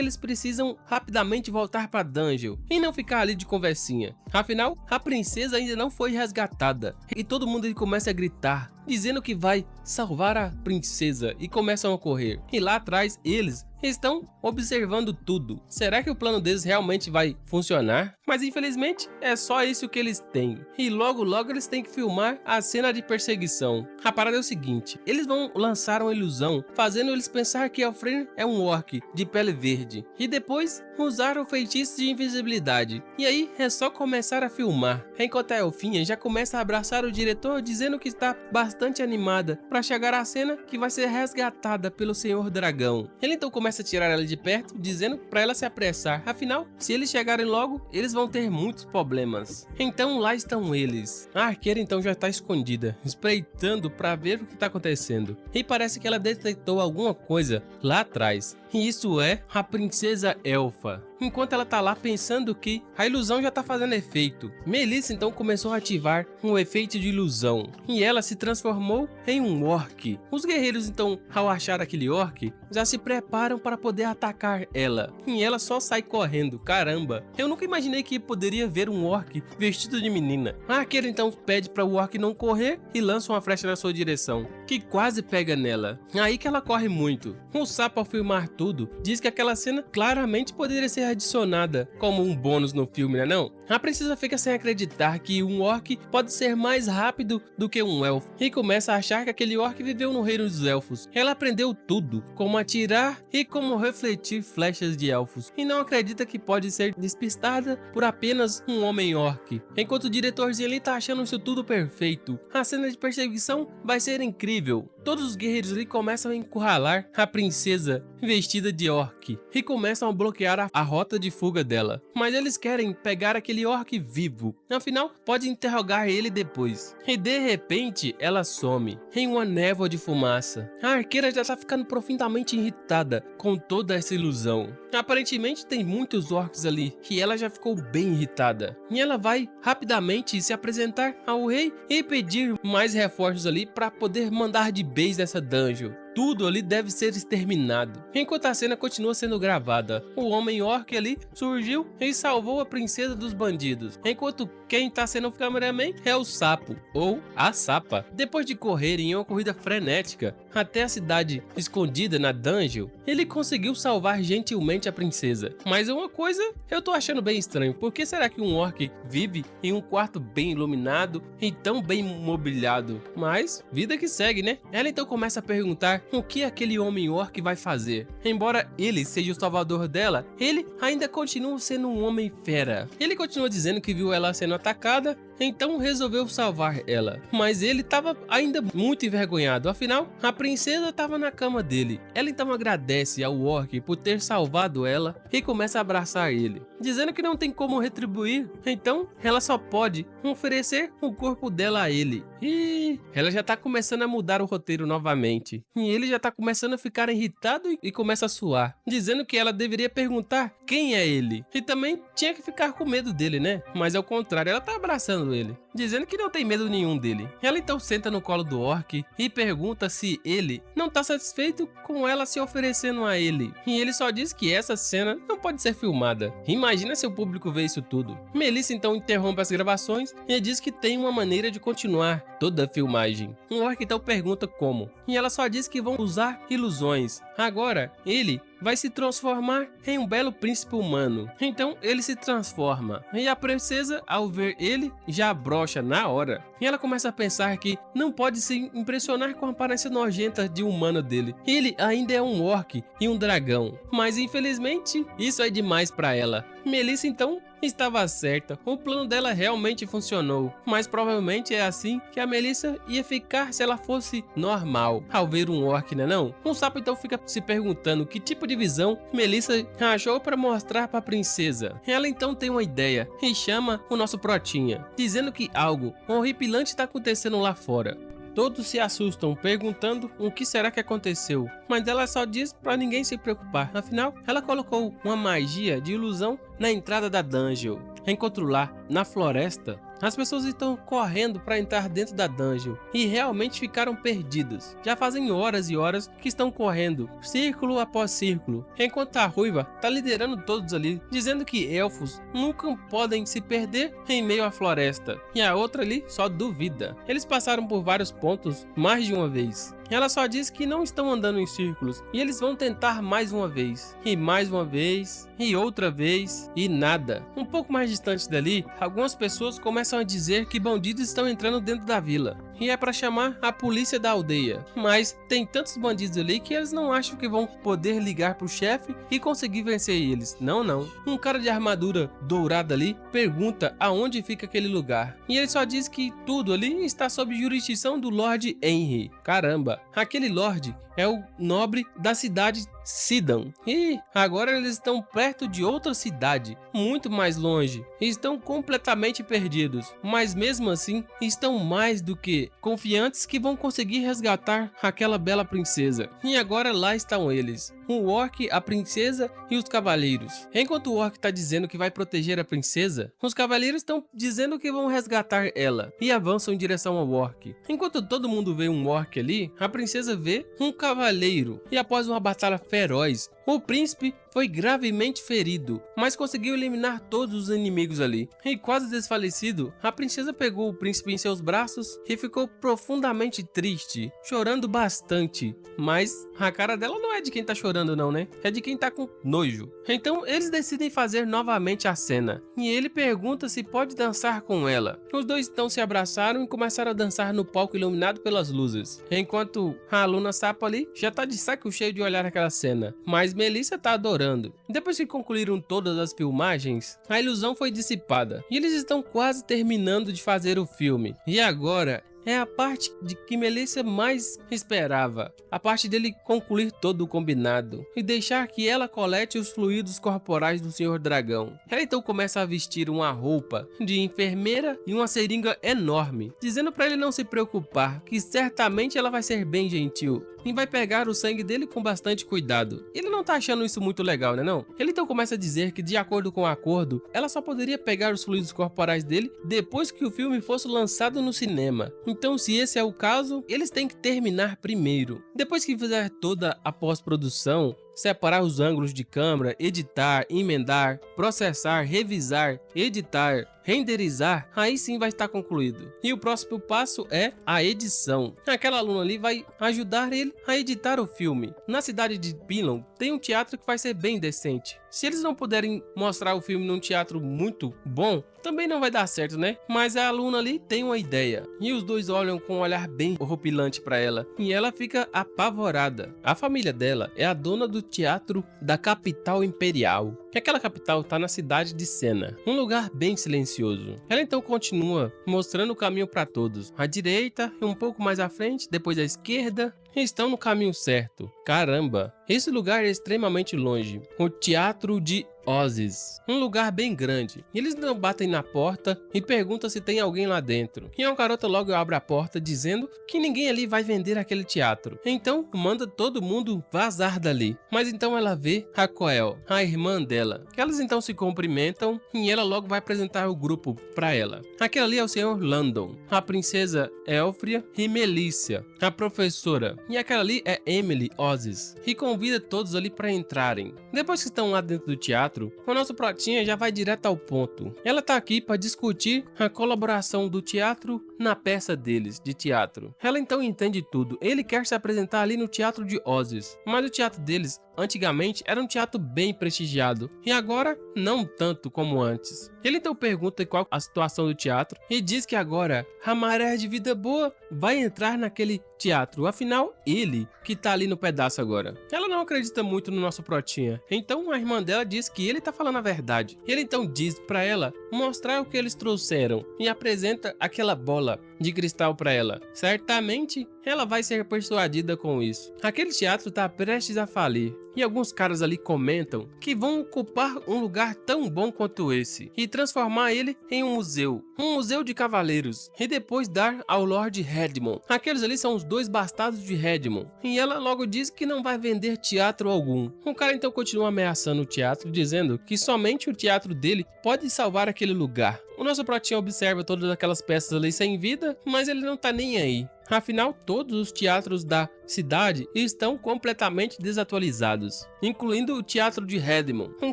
eles precisam rapidamente voltar para dungeon e não ficar ali de conversinha. Afinal, a princesa ainda não foi resgatada. E todo mundo ele começa a gritar, dizendo que vai salvar a princesa, e começam a correr. E lá atrás eles estão observando tudo. Será que o plano deles realmente vai funcionar? Mas infelizmente é só isso que eles têm. E logo eles têm que filmar a cena de perseguição. A parada é o seguinte: eles vão lançar uma ilusão, fazendo eles pensar que Elfrene é um orc de pele verde. E depois usar o feitiço de invisibilidade. E aí é só começar a filmar. Enquanto a Elfinha já começa a abraçar o diretor, dizendo que está bastante animada para chegar à cena que vai ser resgatada pelo Senhor Dragão. Ele então começa a tirar ela de perto, dizendo para ela se apressar. Afinal, se eles chegarem logo, eles vão ter muitos problemas. Então lá estão eles. A arqueira então já está escondida, espreitando para ver o que está acontecendo. E parece que ela detectou alguma coisa lá atrás. E isso é a princesa Elfa. Enquanto ela tá lá pensando que a ilusão já tá fazendo efeito, Melissa então começou a ativar um efeito de ilusão e ela se transformou em um orc. Os guerreiros então, ao achar aquele orc, já se preparam para poder atacar ela e ela só sai correndo. Caramba, eu nunca imaginei que poderia ver um orc vestido de menina. A arqueira então pede para o orc não correr e lança uma flecha na sua direção, que quase pega nela. Aí que ela corre muito. O sapo, ao filmar tudo, diz que aquela cena claramente poderia ser adicionada como um bônus no filme, né não? A princesa fica sem acreditar que um orc pode ser mais rápido do que um elfo e começa a achar que aquele orc viveu no reino dos elfos. Ela aprendeu tudo, como atirar e como refletir flechas de elfos, e não acredita que pode ser despistada por apenas um homem orc. Enquanto o diretorzinho ali tá achando isso tudo perfeito, a cena de perseguição vai ser incrível. Todos os guerreiros ali começam a encurralar a princesa vestida de orc e começam a bloquear a rota de fuga dela. Mas eles querem pegar aquele orc vivo, afinal pode interrogar ele depois. E de repente ela some em uma névoa de fumaça. A arqueira já tá ficando profundamente irritada com toda essa ilusão. Aparentemente tem muitos orcs ali e ela já ficou bem irritada. E ela vai rapidamente se apresentar ao rei e pedir mais reforços ali para poder mandar de base nessa dungeon. Tudo ali deve ser exterminado. Enquanto a cena continua sendo gravada, o homem orc ali surgiu e salvou a princesa dos bandidos, enquanto quem tá sendo o cameraman é o sapo, ou a sapa. Depois de correrem em uma corrida frenética até a cidade escondida na dungeon, ele conseguiu salvar gentilmente a princesa. Mas uma coisa eu tô achando bem estranho: por que será que um orc vive em um quarto bem iluminado e tão bem mobiliado? Mas vida que segue, né? Ela então começa a perguntar o que aquele homem orc vai fazer. Embora ele seja o salvador dela, ele ainda continua sendo um homem fera. Ele continua dizendo que viu ela sendo atacada, então resolveu salvar ela. Mas ele estava ainda muito envergonhado, afinal a princesa estava na cama dele. Ela então agradece ao orc por ter salvado ela e começa a abraçar ele, dizendo que não tem como retribuir, então ela só pode oferecer o corpo dela a ele. E ela já tá começando a mudar o roteiro novamente, e ele já tá começando a ficar irritado e começa a suar, dizendo que ela deveria perguntar quem é ele, e também tinha que ficar com medo dele, né? Mas ao contrário, ela tá abraçando ele, dizendo que não tem medo nenhum dele. Ela então senta no colo do orc e pergunta se ele não tá satisfeito com ela se oferecendo a ele, e ele só diz que essa cena não pode ser filmada. Imagina se o público vê isso tudo. Melissa então interrompe as gravações e diz que tem uma maneira de continuar toda a filmagem. O orc então pergunta como, e ela só diz que vão usar ilusões. Agora ele vai se transformar em um belo príncipe humano. Então ele se transforma, e a princesa, ao ver ele, já brocha na hora. E ela começa a pensar que não pode se impressionar com a aparência nojenta de humano dele. Ele ainda é um orc e um dragão, mas infelizmente isso é demais para ela. Melissa então estava certa, o plano dela realmente funcionou, mas provavelmente é assim que a Melissa ia ficar se ela fosse normal, ao ver um orc, né não? O sapo então fica se perguntando que tipo de visão Melissa achou para mostrar para a princesa. Ela então tem uma ideia e chama o nosso Protinha, dizendo que algo horripilante está acontecendo lá fora. Todos se assustam, perguntando o que será que aconteceu, mas ela só diz para ninguém se preocupar, afinal, ela colocou uma magia de ilusão na entrada da dungeon. Enquanto lá, na floresta, as pessoas estão correndo para entrar dentro da dungeon e realmente ficaram perdidas. Já fazem horas e horas que estão correndo, círculo após círculo, enquanto a Ruiva tá liderando todos ali, dizendo que elfos nunca podem se perder em meio à floresta. E a outra ali só duvida. Eles passaram por vários pontos mais de uma vez. Ela só diz que não estão andando em círculos e eles vão tentar mais uma vez, e mais uma vez, e outra vez, e nada. Um pouco mais distante dali, algumas pessoas começam a dizer que bandidos estão entrando dentro da vila, e é para chamar a polícia da aldeia. Mas tem tantos bandidos ali que eles não acham que vão poder ligar pro chefe e conseguir vencer eles. Não, não. Um cara de armadura dourada ali pergunta aonde fica aquele lugar, e ele só diz que tudo ali está sob jurisdição do Lord Henry. Caramba! Aquele Lorde é o nobre da cidade Sidon. E agora eles estão perto de outra cidade, muito mais longe. E estão completamente perdidos. Mas mesmo assim, estão mais do que confiantes que vão conseguir resgatar aquela bela princesa. E agora lá estão eles. O orc, a princesa e os cavaleiros. Enquanto o orc está dizendo que vai proteger a princesa, os cavaleiros estão dizendo que vão resgatar ela e avançam em direção ao orc. Enquanto todo mundo vê um orc ali, a princesa vê um cavaleiro. E após uma batalha feroz, o príncipe foi gravemente ferido, mas conseguiu eliminar todos os inimigos ali. E quase desfalecido, a princesa pegou o príncipe em seus braços e ficou profundamente triste, chorando bastante. Mas a cara dela não é de quem tá chorando não, né? É de quem tá com nojo. Então eles decidem fazer novamente a cena, e ele pergunta se pode dançar com ela. Os dois então se abraçaram e começaram a dançar no palco iluminado pelas luzes, enquanto a aluna sapo ali já tá de saco cheio de olhar aquela cena, mas Melissa tá adorando. Depois que concluíram todas as filmagens, a ilusão foi dissipada e eles estão quase terminando de fazer o filme. E agora é a parte de que Melissa mais esperava, a parte dele concluir todo o combinado e deixar que ela colete os fluidos corporais do Senhor Dragão. Ela então começa a vestir uma roupa de enfermeira e uma seringa enorme, dizendo para ele não se preocupar, que certamente ela vai ser bem gentil e vai pegar o sangue dele com bastante cuidado. Ele não tá achando isso muito legal, né não? Ele então começa a dizer que, de acordo com o acordo, ela só poderia pegar os fluidos corporais dele depois que o filme fosse lançado no cinema. Então, se esse é o caso, eles têm que terminar primeiro. Depois que fizer toda a pós-produção, separar os ângulos de câmera, editar, emendar, processar, revisar, editar, renderizar, aí sim vai estar concluído. E o próximo passo é a edição. Aquela aluna ali vai ajudar ele a editar o filme. Na cidade de Pilon tem um teatro que vai ser bem decente. Se eles não puderem mostrar o filme num teatro muito bom, também não vai dar certo, né? Mas a aluna ali tem uma ideia. E os dois olham com um olhar bem horripilante para ela. E ela fica apavorada. A família dela é a dona do teatro da capital imperial. E aquela capital está na cidade de Senna, um lugar bem silencioso. Ela então continua mostrando o caminho para todos. À direita, um pouco mais à frente, depois à esquerda. Estão no caminho certo. Caramba, esse lugar é extremamente longe. O Teatro de Ozes, um lugar bem grande. Eles não batem na porta e perguntam se tem alguém lá dentro. E a garota logo abre a porta dizendo que ninguém ali vai vender aquele teatro. Então manda todo mundo vazar dali. Mas então ela vê a Coel, a irmã dela. Elas então se cumprimentam e ela logo vai apresentar o grupo para ela. Aquele ali é o Sr. Landon, a princesa Elfria e Melissa, a professora. E aquela ali é Emily Ozes, e convida todos ali para entrarem. Depois que estão lá dentro do teatro, o nosso Protinha já vai direto ao ponto. Ela tá aqui para discutir a colaboração do teatro na peça deles de teatro. Ela então entende tudo. Ele quer se apresentar ali no teatro de Ozzy, mas o teatro deles antigamente era um teatro bem prestigiado e agora não tanto como antes. Ele então pergunta qual a situação do teatro e diz que agora a maré de vida boa vai entrar naquele teatro, afinal ele que tá ali no pedaço agora. Ela não acredita muito no nosso protinha, então a irmã dela diz que ele tá falando a verdade. Ele então diz pra ela mostrar o que eles trouxeram e apresenta aquela bola de cristal pra ela. Certamente ela vai ser persuadida com isso. Aquele teatro tá prestes a falir e alguns caras ali comentam que vão ocupar um lugar tão bom quanto esse e transformar ele em um museu de cavaleiros e depois dar ao Lord Redmond. Aqueles ali são os dois bastardos de Redmond e ela logo diz que não vai vender teatro algum. O cara então continua ameaçando o teatro, dizendo que somente o teatro dele pode salvar aquele lugar. O nosso protinha observa todas aquelas peças ali sem vida, mas ele não tá nem aí. Afinal, todos os teatros da cidade estão completamente desatualizados, incluindo o teatro de Redmond. Um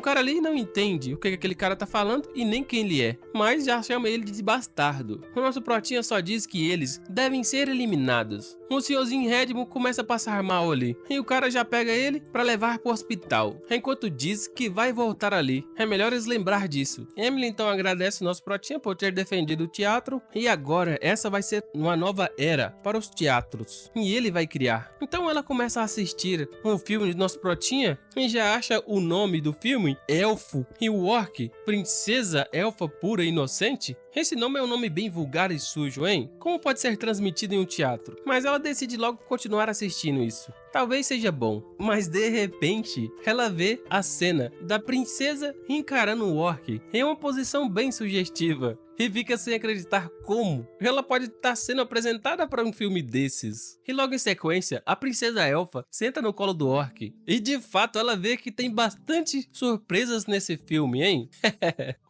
cara ali não entende o que aquele cara tá falando e nem quem ele é, mas já chama ele de bastardo. O nosso protinha só diz que eles devem ser eliminados. O senhorzinho Redmond começa a passar mal ali, e o cara já pega ele para levar pro hospital, enquanto diz que vai voltar ali. É melhor eles lembrar disso. Emily então agradece o nosso protinha por ter defendido o teatro, e agora essa vai ser uma nova era para os teatros, e ele vai criar. Então ela começa a assistir um filme de nosso protinha e já acha o nome do filme Elfo e o Orc, Princesa Elfa Pura e Inocente. Esse nome é um nome bem vulgar e sujo, hein? Como pode ser transmitido em um teatro? Mas ela decide logo continuar assistindo isso. Talvez seja bom, mas de repente ela vê a cena da princesa encarando o orc em uma posição bem sugestiva e fica sem acreditar como ela pode estar sendo apresentada para um filme desses. E logo em sequência, a princesa elfa senta no colo do orc e de fato ela vê que tem bastante surpresas nesse filme, hein?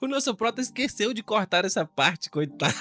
O nosso prota esqueceu de cortar essa parte, coitado.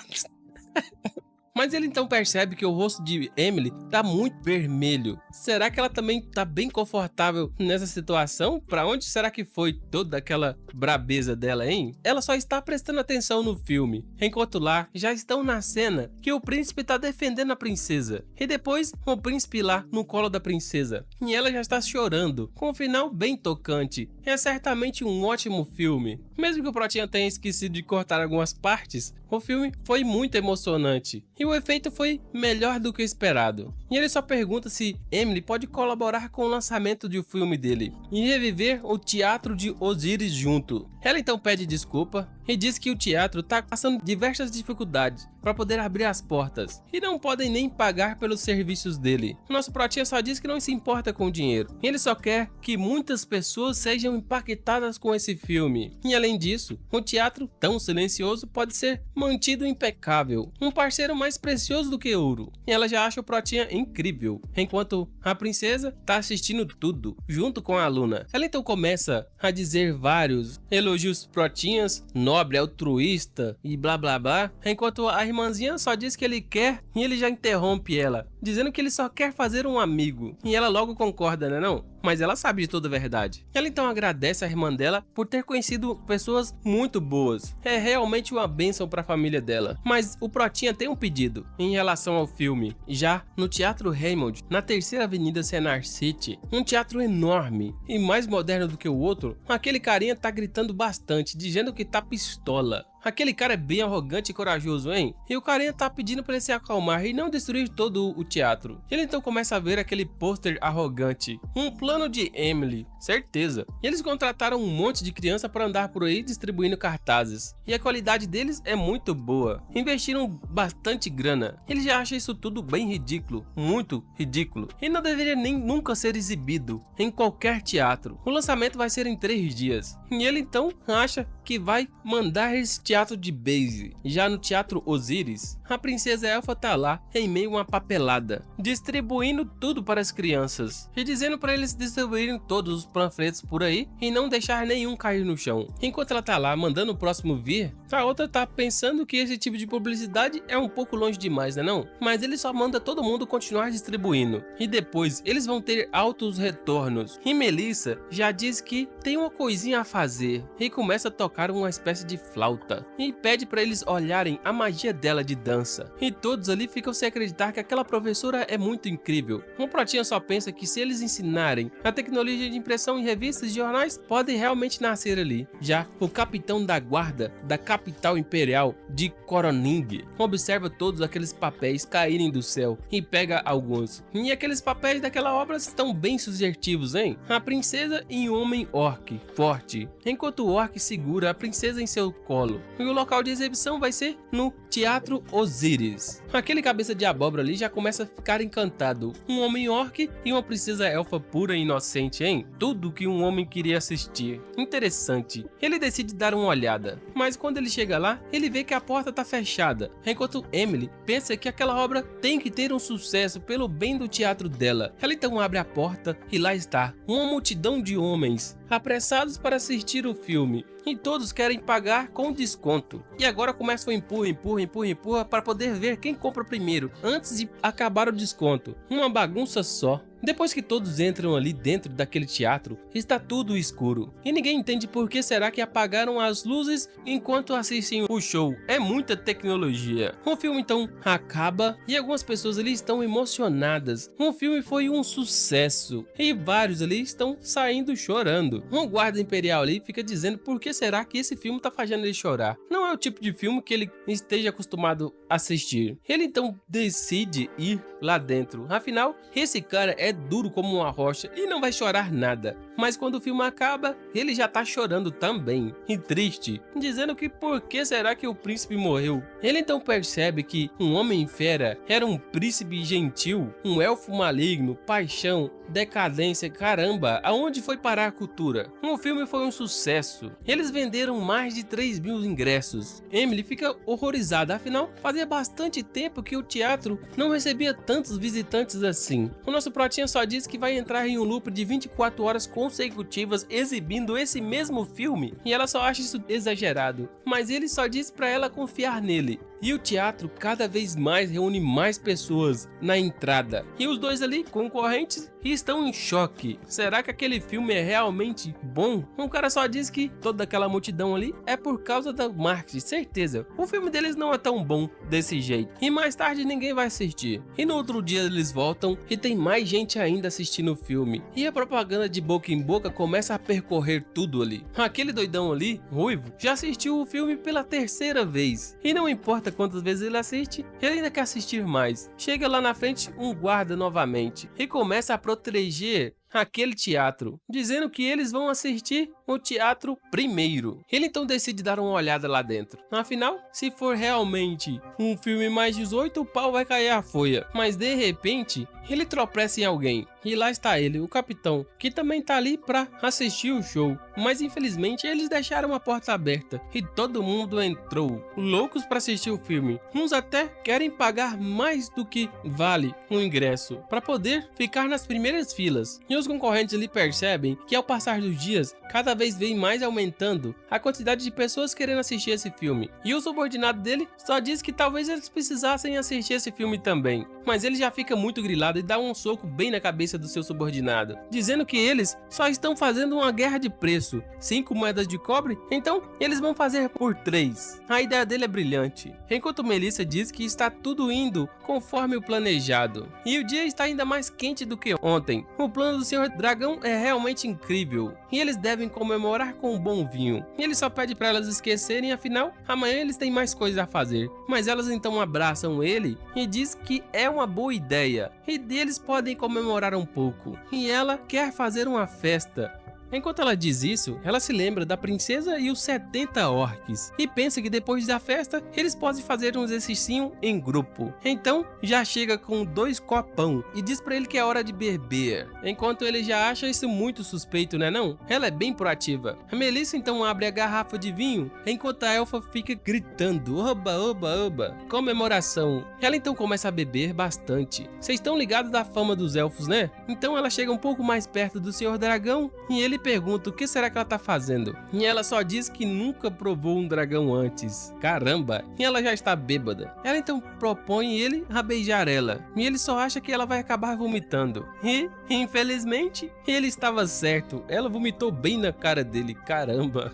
Mas ele então percebe que o rosto de Emily tá muito vermelho. Será que ela também tá bem confortável nessa situação? Pra onde será que foi toda aquela brabeza dela, hein? Ela só está prestando atenção no filme, enquanto lá já estão na cena que o príncipe tá defendendo a princesa. E depois o príncipe lá no colo da princesa. E ela já está chorando, com um final bem tocante. É certamente um ótimo filme. Mesmo que o Protinha tenha esquecido de cortar algumas partes, o filme foi muito emocionante. E o efeito foi melhor do que o esperado. E ele só pergunta se Emily pode colaborar com o lançamento do filme dele e reviver o teatro de Osiris junto. Ela então pede desculpa e diz que o teatro está passando diversas dificuldades para poder abrir as portas e não podem nem pagar pelos serviços dele. O nosso protinha só diz que não se importa com o dinheiro. Ele só quer que muitas pessoas sejam impactadas com esse filme. E além disso, o teatro tão silencioso pode ser mantido impecável. Um parceiro mais precioso do que ouro. E ela já acha o protinha incrível, enquanto a princesa tá assistindo tudo, junto com a Luna. Ela então começa a dizer vários elogios protinhas, nobre, altruísta e blá blá blá, enquanto a irmãzinha só diz que ele quer e ele já interrompe ela, dizendo que ele só quer fazer um amigo. E ela logo concorda, né não? Mas ela sabe de toda a verdade. Ela então agradece a irmã dela por ter conhecido pessoas muito boas. É realmente uma bênção para a família dela. Mas o protinha tem um pedido em relação ao filme. Já no Teatro Raymond, na terceira avenida Senar City, um teatro enorme e mais moderno do que o outro, aquele carinha tá gritando bastante, dizendo que tá pistola. Aquele cara é bem arrogante e corajoso, hein? E o carinha tá pedindo para ele se acalmar e não destruir todo o teatro. Ele então começa a ver aquele pôster arrogante. Um plano de Emily, certeza. E eles contrataram um monte de criança para andar por aí distribuindo cartazes. E a qualidade deles é muito boa. Investiram bastante grana. Ele já acha isso tudo bem ridículo. Muito ridículo. E não deveria nem nunca ser exibido em qualquer teatro. O lançamento vai ser em 3 dias. E ele então acha que vai mandar esse teatro de base. Já no Teatro Osiris, a princesa elfa tá lá em meio a uma papelada, distribuindo tudo para as crianças e dizendo para eles distribuírem todos os panfletos por aí e não deixar nenhum cair no chão. Enquanto ela tá lá mandando o próximo vir, a outra tá pensando que esse tipo de publicidade é um pouco longe demais, né não? Mas ele só manda todo mundo continuar distribuindo. E depois eles vão ter altos retornos. E Melissa já diz que tem uma coisinha a fazer e começa a tocar uma espécie de flauta. E pede para eles olharem a magia dela de dança. E todos ali ficam sem acreditar que aquela professora é muito incrível. O Protinha só pensa que se eles ensinarem a tecnologia de impressão em revistas e jornais, podem realmente nascer ali. Já o capitão da guarda da capital imperial de Coroning observa todos aqueles papéis caírem do céu e pega alguns. E aqueles papéis daquela obra estão bem sugestivos, hein? A princesa e um homem orc forte, enquanto o orc segura a princesa em seu colo. E o local de exibição vai ser no Teatro Osíris. Aquele cabeça de abóbora ali já começa a ficar encantado. Um homem orc e uma princesa elfa pura e inocente, hein? Tudo que um homem queria assistir. Interessante. Ele decide dar uma olhada, mas quando ele chega lá, ele vê que a porta tá fechada, enquanto Emily pensa que aquela obra tem que ter um sucesso pelo bem do teatro dela. Ela então abre a porta e lá está uma multidão de homens apressados para assistir o filme. E todos querem pagar com desconto. E agora começa o empurra para poder ver quem compra primeiro, antes de acabar o desconto. Uma bagunça só. Depois que todos entram ali dentro daquele teatro, está tudo escuro. E ninguém entende por que será que apagaram as luzes enquanto assistem o show. É muita tecnologia. O filme então acaba e algumas pessoas ali estão emocionadas. O filme foi um sucesso. E vários ali estão saindo chorando. Um guarda imperial ali fica dizendo por que será que esse filme tá fazendo ele chorar. Não é o tipo de filme que ele esteja acostumado a assistir. Ele então decide ir lá dentro. Afinal, esse cara é duro como uma rocha e não vai chorar nada. Mas quando o filme acaba, ele já tá chorando também, e triste, dizendo que por que será que o príncipe morreu. Ele então percebe que um homem fera era um príncipe gentil, um elfo maligno, paixão, decadência, caramba, aonde foi parar a cultura? O filme foi um sucesso. Eles venderam mais de 3.000 ingressos. Emily fica horrorizada, afinal, fazia bastante tempo que o teatro não recebia tantos visitantes assim. O nosso Protinha só diz que vai entrar em um loop de 24 horas consecutivas exibindo esse mesmo filme, e ela só acha isso exagerado, mas ele só diz pra ela confiar nele. E o teatro cada vez mais reúne mais pessoas na entrada. E os dois ali, concorrentes, estão em choque. Será que aquele filme é realmente bom? Um cara só diz que toda aquela multidão ali é por causa da marketing, certeza. O filme deles não é tão bom desse jeito. E mais tarde ninguém vai assistir. E no outro dia eles voltam e tem mais gente ainda assistindo o filme. E a propaganda de boca em boca começa a percorrer tudo ali. Aquele doidão ali, ruivo, já assistiu o filme pela terceira vez. E não importa quantas vezes ele assiste, ele ainda quer assistir mais. Chega lá na frente um guarda novamente e começa a proteger aquele teatro, dizendo que eles vão assistir o teatro primeiro. Ele então decide dar uma olhada lá dentro. Afinal, se for realmente um filme mais 18, o pau vai cair a folha. Mas de repente, ele tropeça em alguém. E lá está ele, o capitão, que também tá ali para assistir o show. Mas infelizmente eles deixaram a porta aberta e todo mundo entrou, loucos para assistir o filme. Uns até querem pagar mais do que vale o ingresso para poder ficar nas primeiras filas. E os concorrentes ali percebem que ao passar dos dias, cada vez vem mais aumentando a quantidade de pessoas querendo assistir esse filme. E o subordinado dele só diz que talvez eles precisassem assistir esse filme também. Mas ele já fica muito grilado e dá um soco bem na cabeça do seu subordinado, dizendo que eles só estão fazendo uma guerra de preço. 5 moedas de cobre? Então eles vão fazer por 3. A ideia dele é brilhante. Enquanto Melissa diz que está tudo indo conforme o planejado. E o dia está ainda mais quente do que ontem. O plano do Senhor Dragão é realmente incrível. E eles devem comemorar com um bom vinho. E ele só pede para elas esquecerem, afinal, amanhã eles têm mais coisas a fazer. Mas elas então abraçam ele e diz que é uma boa ideia. E eles podem comemorar um pouco. E ela quer fazer uma festa. Enquanto ela diz isso, ela se lembra da princesa e os 70 orques e pensa que depois da festa eles podem fazer um exercício em grupo. Então já chega com 2 copão e diz pra ele que é hora de beber. Enquanto ele já acha isso muito suspeito, né não? Ela é bem proativa. A Melissa então abre a garrafa de vinho enquanto a elfa fica gritando oba, oba, oba, comemoração. Ela então começa a beber bastante. Vocês estão ligados da fama dos elfos, né? Então ela chega um pouco mais perto do Senhor Dragão e ele pergunta o que será que ela tá fazendo. E ela só diz que nunca provou um dragão antes. Caramba! E ela já está bêbada. Ela então propõe ele a beijar ela. E ele só acha que ela vai acabar vomitando. E, infelizmente, ele estava certo. Ela vomitou bem na cara dele. Caramba!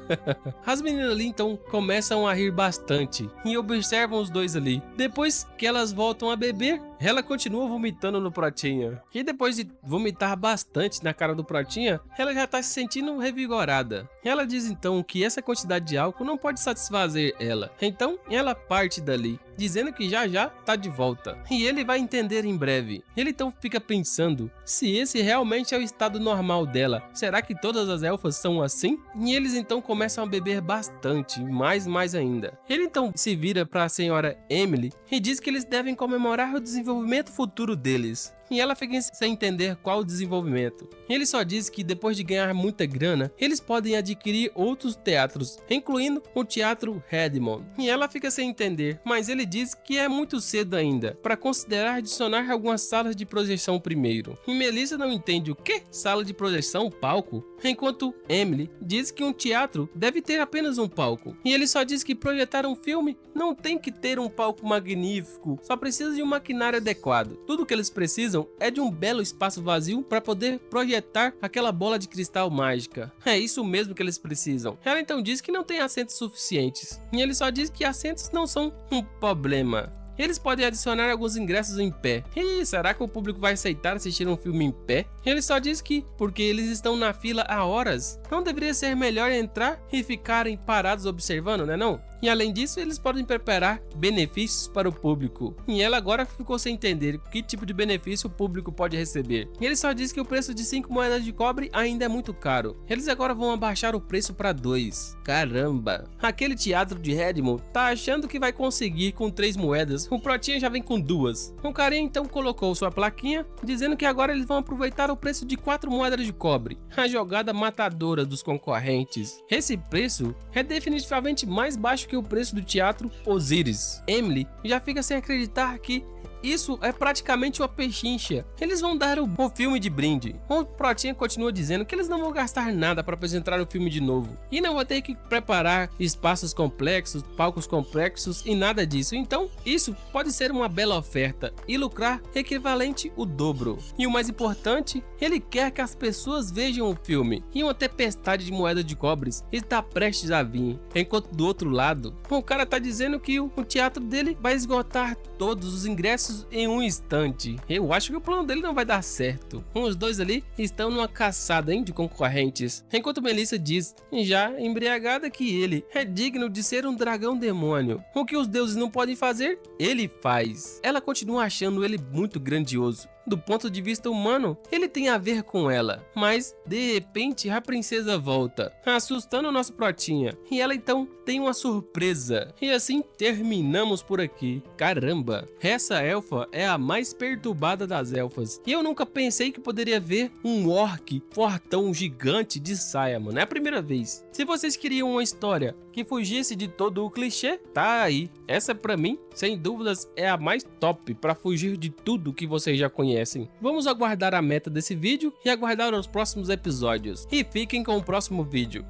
As meninas ali então começam a rir bastante e observam os dois ali. Depois que elas voltam a beber, ela continua vomitando no Protinha. E depois de vomitar bastante na cara do Protinha, ela já está se sentindo revigorada. Ela diz então que essa quantidade de álcool não pode satisfazer ela. Então ela parte dali, dizendo que já tá de volta. E ele vai entender em breve. Ele então fica pensando se esse realmente é o estado normal dela. Será que todas as elfas são assim? E eles então começam a beber bastante, mais ainda. Ele então se vira para a senhora Emily e diz que eles devem comemorar o desenvolvimento futuro deles. E ela fica sem entender qual o desenvolvimento. Ele só diz que depois de ganhar muita grana, eles podem adquirir outros teatros, incluindo o Teatro Redmond. E ela fica sem entender, mas ele diz que é muito cedo ainda, para considerar adicionar algumas salas de projeção primeiro. E Melissa não entende o que? Sala de projeção? Palco? Enquanto Emily diz que um teatro deve ter apenas um palco. E ele só diz que projetar um filme não tem que ter um palco magnífico, só precisa de um maquinário adequado. Tudo que eles precisam é de um belo espaço vazio para poder projetar aquela bola de cristal mágica. É isso mesmo que eles precisam. Ela então diz que não tem assentos suficientes. E ele só diz que assentos não são um problema. Eles podem adicionar alguns ingressos em pé. E será que o público vai aceitar assistir um filme em pé? Ele só diz que, porque eles estão na fila há horas, não deveria ser melhor entrar e ficarem parados observando, né não? E além disso, eles podem preparar benefícios para o público. E ela agora ficou sem entender que tipo de benefício o público pode receber. E ele só diz que o preço de 5 moedas de cobre ainda é muito caro. Eles agora vão abaixar o preço para 2. Caramba! Aquele teatro de Redmond tá achando que vai conseguir com 3 moedas. O Protinha já vem com 2. O carinha então colocou sua plaquinha dizendo que agora eles vão aproveitar o preço de 4 moedas de cobre. A jogada matadora dos concorrentes. Esse preço é definitivamente mais baixo que o preço do teatro Osiris. Emily já fica sem acreditar que isso é praticamente uma pechincha. Eles vão dar o filme de brinde. O Protinha continua dizendo que eles não vão gastar nada para apresentar o filme de novo. E não vão ter que preparar espaços complexos, palcos complexos e nada disso. Então, isso pode ser uma bela oferta e lucrar equivalente o dobro. E o mais importante, ele quer que as pessoas vejam o filme. E uma tempestade de moedas de cobres está prestes a vir. Enquanto do outro lado, o cara tá dizendo que o teatro dele vai esgotar todos os ingressos em um instante. Eu acho que o plano dele não vai dar certo. Os dois ali estão numa caçada de concorrentes. Enquanto Melissa diz, já embriagada, que ele é digno de ser um dragão demônio. O que os deuses não podem fazer, ele faz. Ela continua achando ele muito grandioso. Do ponto de vista humano, ele tem a ver com ela, mas de repente a princesa volta, assustando o nosso Protinha, e ela então tem uma surpresa. E assim terminamos por aqui. Caramba, essa elfa é a mais perturbada das elfas, e eu nunca pensei que poderia ver um orc fortão gigante de saia, mano. É a primeira vez. Se vocês queriam uma história que fugisse de todo o clichê, tá aí. Essa pra mim, sem dúvidas, é a mais top para fugir de tudo que vocês já conhecem. Vamos aguardar a meta desse vídeo e aguardar os próximos episódios. E fiquem com o próximo vídeo.